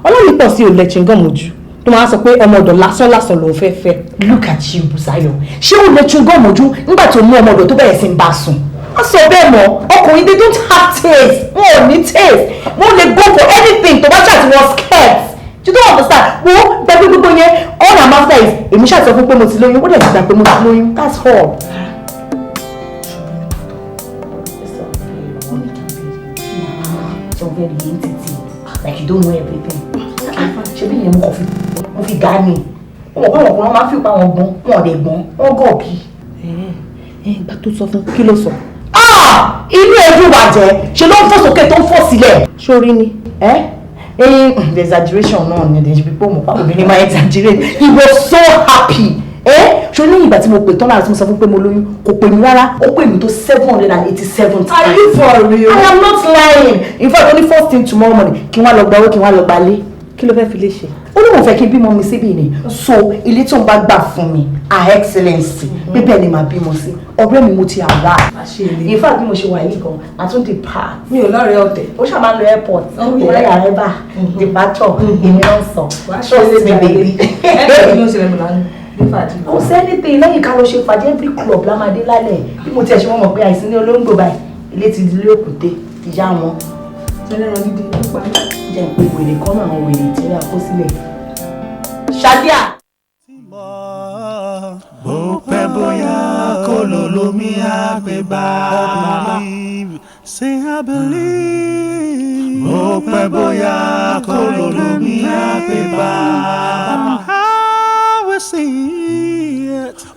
ọlọ́run pọ̀ sí ò lẹ́tìn gan mojú tó máa sọ pé ọmọ ọ̀dọ̀ lásán lòun fẹ́ fẹ́. Look at you Bùsáyọ̀, ṣé ó lẹ́tìn gan mojú nígbà tó mú ọmọ ọ̀dọ̀ tó bẹ̀rẹ̀ sí ń bá sùn. I saw them all. Okay, they don't have taste. Wọ́n ní taste. Wọ́n lè go for anything to watch as was scared. You don't understand. Wo tẹ̀gbẹ́ gbogbo yẹn all I'm after is èmi ṣáà sọ fún pé mo ti lóyún. Ó dẹ̀ ti gbà pé mo ti lóyún. That's all. So very entity. Like you don't know everything. Ṣé bí yẹn mo fi gá ni? Wọ́n máa fi pa wọn gbọ́n. Wọ́n dẹ̀ gbọ́n. Wọ́n gọ̀ bí. Ìgbà tó sọ fún kí ló sọ? Inú ẹ̀dùn bàjẹ́ ṣe ló ń fò sókè tó ń fò sílẹ̀. Sórí ni. The exaggeration náà ni ẹ̀dẹ̀ ṣe pé òun pàwọn obìnrin máa exaggerate. He was so happy. Ṣé ní ìgbà tí mo pè tán láti mo sọ fún pé mo lóyún kò pè mí rárá ó pè mí tó 787 times. Are you for real? I am not lying. In fact only first thing tomorrow morning kí wọ́n lọ gba owó kí wọ́n lọ gba lé. Kí ló fẹ́ fi lé ṣe? Ó ní mo fẹ́ kí n bímọ mi síbí ni. So ilé tó ń bá gbà fún mi her excellency bíbẹ̀ ni màá bímọ sí. Ọ̀rẹ́ mi mo ti àwá. In fact bí mo ṣe wà yìí gan àtún depart. Mi ò lọ́rẹ̀ẹ́ ọ̀tẹ̀. Ó ṣáà máa ń lọ airport. Ọ̀rẹ́ àrẹ́bà departure èmi náà sọ. Trust me baby. Ẹ̀ẹ́dẹ̀ẹ́dì ló ṣe lẹ́nu lánàá. Kò sẹ́nìtì lẹ́yìn ká lọ ṣe fàájì every club lámadé lálẹ́ bí mo tiẹ̀ ṣe wọ́n mọ̀ pé àìsàn ní olóńgbò báyìí ilé ti di ilé òkúté ìyá wọn. Tẹ́lẹ̀rán dídí nípa jẹ́ ìpè wèrè kan náà àwọn wèrè tí a kó sílẹ̀. Ṣadíà. Bó pẹ́ bóyá kó ló lómi àgbẹ̀ bá. Say I believe. Bó pẹ́ bóyá kó ló lómi àgbẹ̀ bá.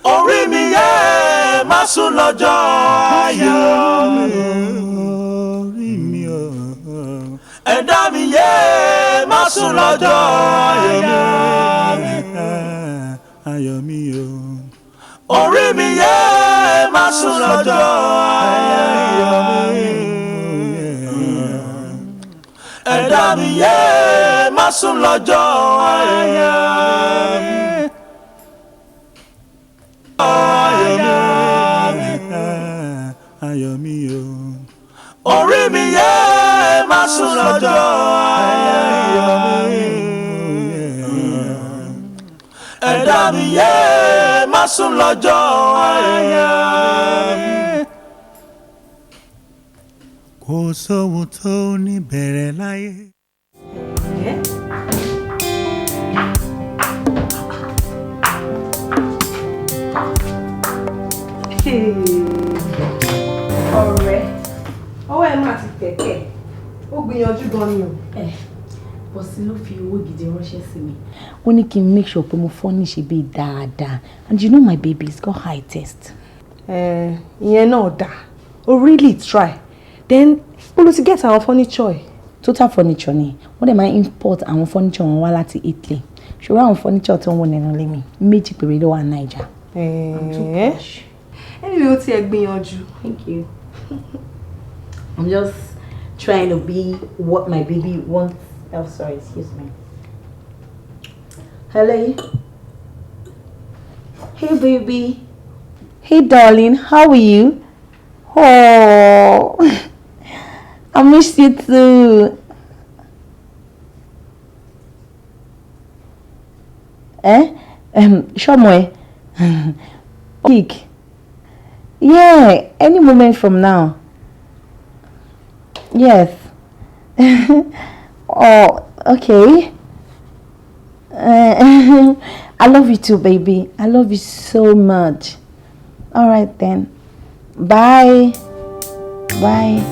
Orí mi yẹ má sùn lọ́jọ́ ayọ̀ orí mi o. Ẹ̀dá mi yẹ má sùn lọ́jọ́ ayọ̀ mi o. Orí mi yẹ má sùn lọ́jọ́ ayọ̀ mi o. Ẹ̀dá mi yẹ má sùn lọ́jọ́ ayọ̀ mi. Ayọ̀ mi o. Orí mi yẹ má sùn lọ́jọ́ ayọ̀ mi. Ẹ̀dá mi yẹ má sùn lọ́jọ́ ayọ̀ mi. Kò sóhun tó ní bẹ̀rẹ̀ láyé. Ọ̀rẹ́ ọwọ́ ẹ̀ máa ti tẹ̀kẹ̀ ó gbìyànjú gan ni o. Bọ́sí ló fi owó gidi ránṣẹ́ sí mi. Ó ní kí n make sure pé mo furnish bí dáadáa and you know my baby is got high taste. Ìyẹn náà dà ó really try then ó ló ti get àwọn furniture. Total furniture ni wọ́n dẹ̀ máa import àwọn furniture wọn wá láti Italy. Ṣòro àwọn furniture tó ń wọ nínú ilé mi méjì péré ló wà ní Naija. I'm too posh. Anyway, ó ti ẹ̀ gbìyànjú. Thank you. I'm just trying to be what my baby wants. Oh, sorry, excuse me. Hello. Hey, baby. Hey, darling. How are you? Oh, I miss you too. Shomoy. Pick. Yeah, any moment from now. Yes. Oh, okay. I love you too, baby. I love you so much. All right then. Bye. Bye.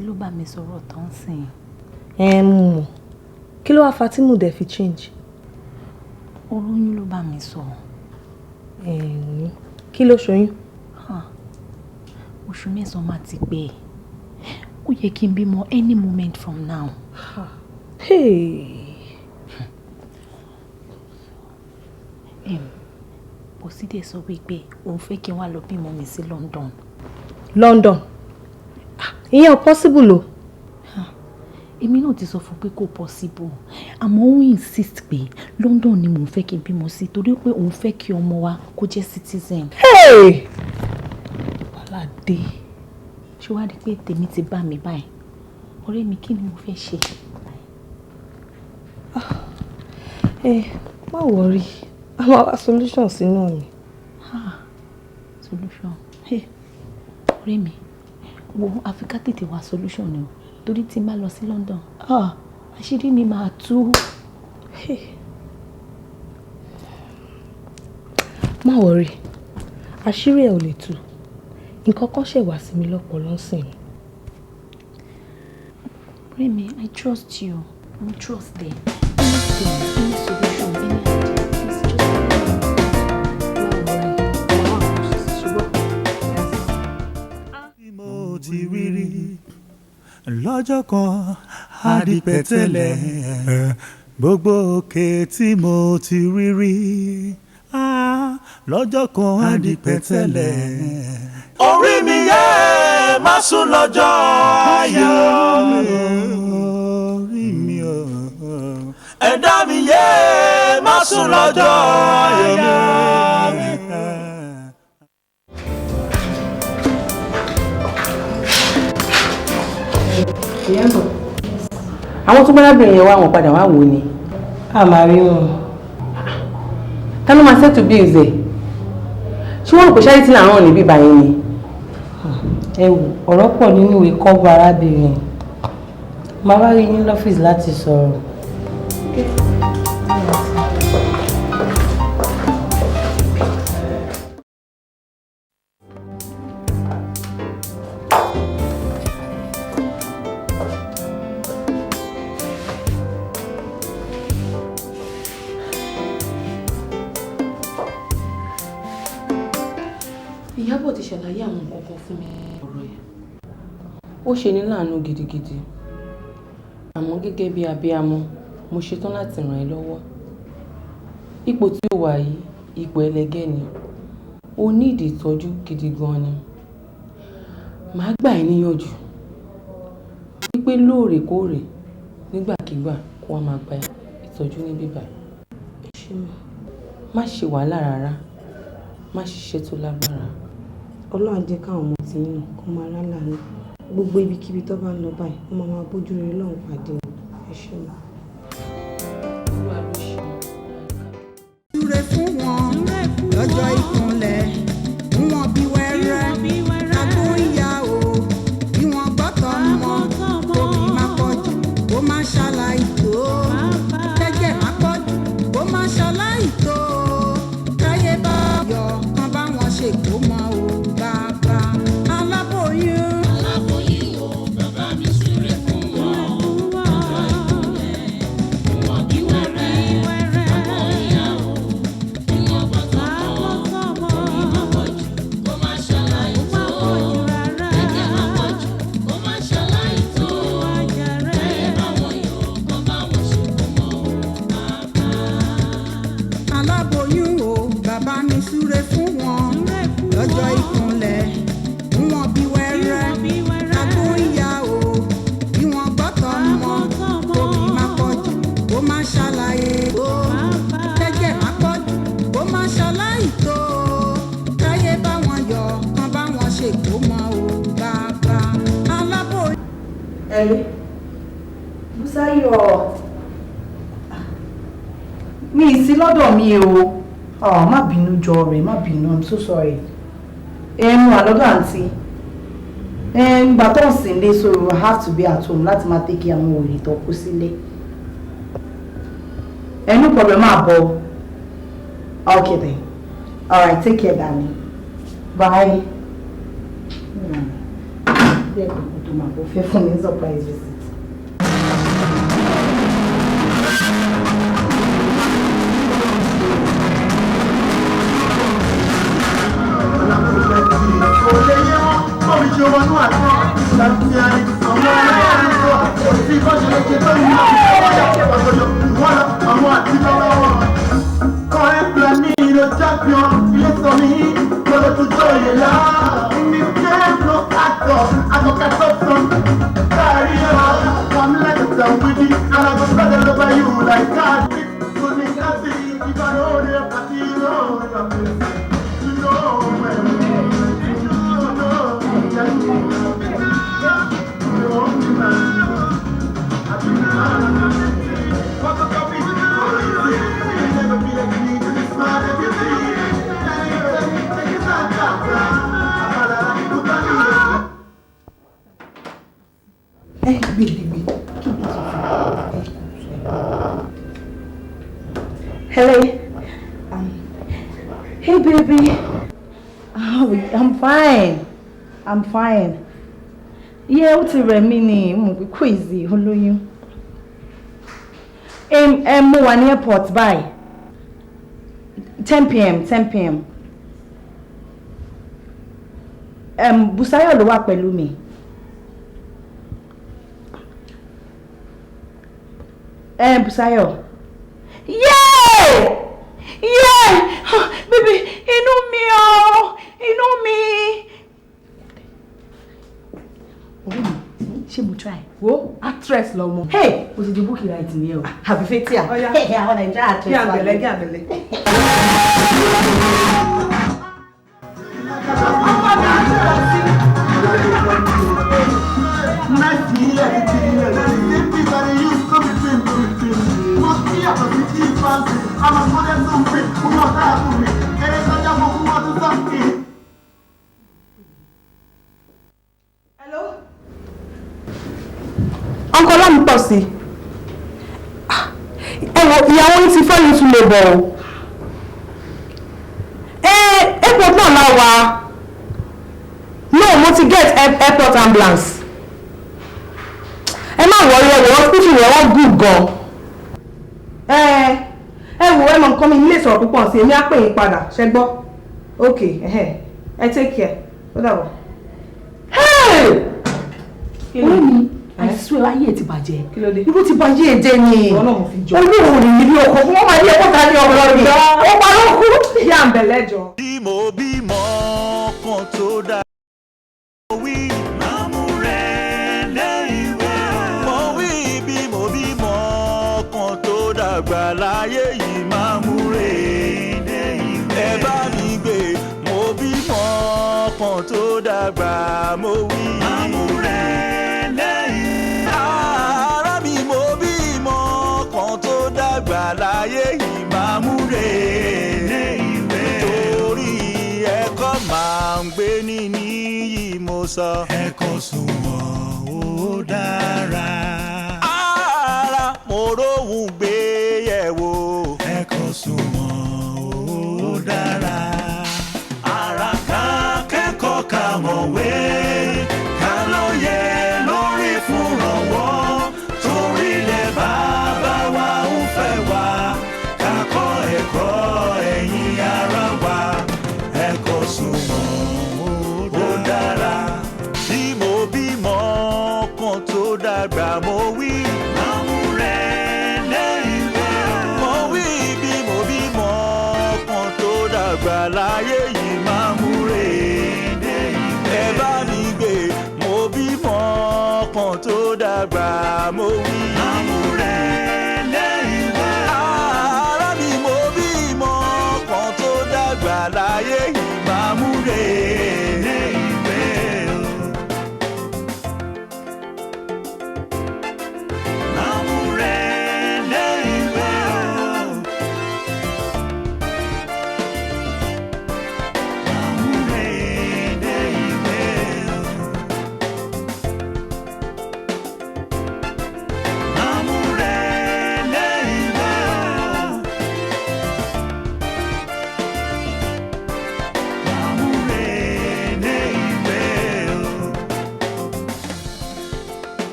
Ló bá mi sọ̀rọ̀ tán sìn. Mọ̀ kí ló wá fa tí mo dẹ̀ fi change. Olóyún ló bá mi sọ. Kí ló ṣoyún? Oṣù mẹ́sàn-án máa ti pé ó yẹ kí n bímọ any moment from now. Bọ́sídẹ̀ sọ wípé òun fẹ́ kí n wá lọ bímọ mi sí London. London? Ìyẹn possible o. èmi náà ti sọ fún pé kò possible àmọ́ ó insist pé London ni mò ń fẹ́ kí n bímọ sí torí pé òun fẹ́ kí ọmọ wa kó jẹ́ citizen. wàhálà dé ṣé wàá rí i pé tèmi ti bá mi báyìí ọ̀rẹ́ mi kí ni mo fẹ́ ṣe. má worry a máa wá solution sí náà ni. Solution ọ̀rẹ́ mi wo Africa tètè wá solution ni o torí tí n bá lọ sí London àṣírí mi máa tú. má worry àṣírí ẹ ò lè tú nǹkan kan ṣe wá sí mi lọ́pọ̀lọ́ sìn. ọ̀rẹ́ mi I trust you I trust them any solution any idea please just mo ti rírí lọ́jọ́ kan á di pẹ̀tẹ́lẹ̀ gbogbo òkè tí mo ti rírí lọ́jọ́ kan á di pẹ̀tẹ́lẹ̀. orí mi yẹ má sùn lọ́jọ́ ayọ̀ orí mi ẹ̀dá mi yẹ má sùn lọ́jọ́ ayọ̀ mi. àwọn tó gbọ́dọ̀ yẹn wá wọn padà wá wò ni. a máa rí wọn. ká ló máa ṣètò bí ìzẹ̀ ṣé wọ́n rò pé ṣáyé tí làwọn ò ní bíbá yẹn ni. ẹ wò ọ̀rọ̀ pọ̀ nínú ìwé kọ́bù arábìnrin máa wá rí yín lọ́fíìsì láti sọ̀rọ̀. Ìyábọ̀ ti ṣàlàyé àwọn nǹkan kan fún mi ọ̀rọ̀ yẹn. Ó ṣe ní láàánú gidigidi. Àmọ́ gẹ́gẹ́ bí abiyamọ, mo ṣetán láti ràn ẹ́ lọ́wọ́. Ipò tí ó wà yìí, ipò ẹlẹgẹ́ ni. O ní ìdí ìtọ́jú gidi gan ni. Màá gbà ẹ́ níyànjú wípé lóòrèkóòrè nígbàkigbà kó wá máa gba ìtọ́jú ní bíbá. Má ṣe wàhálà rárá. Má ṣiṣẹ́ tó lágbára. Ọlọ́run á jẹ́ káwọn ọmọ tí yín kó máa rálá ní gbogbo ibikíbi tó bá ń lọ báyìí wọ́n máa bójú rere lọ́hùn pàdé ẹ ṣé mi. Súre fún wọn lọ́jọ́ ìkúnlẹ̀ fún wọn bí wẹ́rẹ́ àgbo ìyá o bí wọ́n gbọ́tọ̀ mọ́ òbí má pọ̀jù ó má ṣàlàyé tó kẹ́jẹ́ má pọ̀jù ó má ṣàlàyé tó káyé bá yọ kán bá wọn ṣèkó mọ́ o bàbá aláboyún. Aláboyún o bàbá mi súre fún wọn lọ́jọ́ ìkúnlẹ̀ fún wọn bí wẹ́rẹ́ àgbo ìyá o bí wọ́n gbọ́tọ̀ mọ́ òbí má pọ̀jù ó má ṣàlàyé tó kẹ́jẹ́ má pọ̀jù ó má ṣàlàyé tó káyé bá wọn yọ kán bá wọn ṣèkó mọ́ o bàbá. Aláboyún o bàbá mi súre fún wọn lọ́jọ́ ìkúnlẹ̀ fún wọn bí wẹ́rẹ́ àgbo ìyá o bí wọ́n gbọ́tọ̀ mọ́ òbí má pọ̀jù ó má ṣàlàyé tó kẹ́jẹ́ má pọ̀jù ó má ṣàlàyé tó káyé bá wọn yọ kán bá wọn ṣèkó mọ́ o bàbá aláboyún. ẹ̀rí Bùsáyọ̀ mi ì sí lọ́dọ̀ mi o má bínú jọ rẹ̀ má bínú I'm so sorry mo wà lọ́dọ̀ àǹtí ìgbà tó ń sìn lé so I have to be at home láti máa tẹ́kì àwọn òrì tó kú sílé no problem máa bọ̀ okay then alright take care darling bye. Bí ẹ̀kọ́ tó máa bọ̀ fẹ́ fún mi surprise visit. Come like a Hey baby. Oh, I'm fine. I'm fine. Yeah, ó ti rẹ̀ mí ni, mo crazy olóyún. Mo wà ní airport by 10 p.m. 10 p.m. Busayo ló wà pẹ̀lú mi. Busayo. Yeah! Yeah! Baby, inú mi o! Inú mi! Ṣé mo try? Wo actress lọmọ. Hey! O ti di bookie right ni o. Àbí Fathia. Hey, àwọn Nigeria actress. Kí àgbẹ̀lẹ̀, kí àgbẹ̀lẹ̀. Hello? Uncle Lamitosi. Ìyàwó yín ti fẹ́ yín tún lè bọ̀ o. Airport náà la wà. No, mo ti get airport ambulance. Ẹ má worry, ẹ̀wọ̀ hospital rẹ̀ wọ́n good gan. Ẹ wò ẹ mọ̀ nǹkan mi nílé sọ̀rọ̀ púpọ̀ sí èmi á pè yín padà ṣẹ gbọ́. Ok, ẹ take care. Ó dàbọ̀. Ọ̀rẹ́ mi, I swear ayé ẹ̀ ti bàjẹ́. Kí ló dé? Irú ti bàjẹ́ ẹ̀ jẹ́ ni. Ọ̀nà mo fi jọ. Olúwo rìn níbi ọkọ̀ fún wọn máa ní ẹ̀kọ́ ta ní ọmọ rẹ̀. Ó pa ló kú. Yá ń bẹ̀ lẹ́jọ́. Bímọ kan tó dáa. Mo wí màmú rẹ̀ lẹ́yìn wẹ́. Mo wí bímọ kan tó dàgbà láyé yìí màmú rẹ̀ lẹ́yìn wẹ́. Ẹ bá mi gbé mo bímọ kan tó dàgbà mo wí màmú rẹ̀ lẹ́yìn. Ara mi mo bímọ kan tó dàgbà láyé yìí màmú rẹ̀ lẹ́yìn máa ń gbé ní níyì mo sọ. Ẹ̀kọ́ sunwọ̀n ó dára. Ara mo róhùn gbé yẹ̀wò. Ẹ̀kọ́ sunwọ̀n ó dára. Ara ká kẹ́kọ̀ọ́ ká mọ̀wé. Ká lóye lórí fúnrànwọ́. Torílẹ̀ bàbá wa ń fẹ́ wa. Ká kọ́ ẹ̀kọ́ ẹ̀yin ara wa. Ẹ̀kọ́ sunwọ̀n ó dára. Bí mo bímọ kan tó dàgbà mo wí. Màmú rẹ̀ lẹ́yìn wẹ́. Mo wí bí mo bímọ kan tó dàgbà láyé yìí màmú rẹ̀ lẹ́yìn wẹ́. Ẹ bá mi gbé mo bímọ kan tó dàgbà mo wí. Màmú rẹ̀.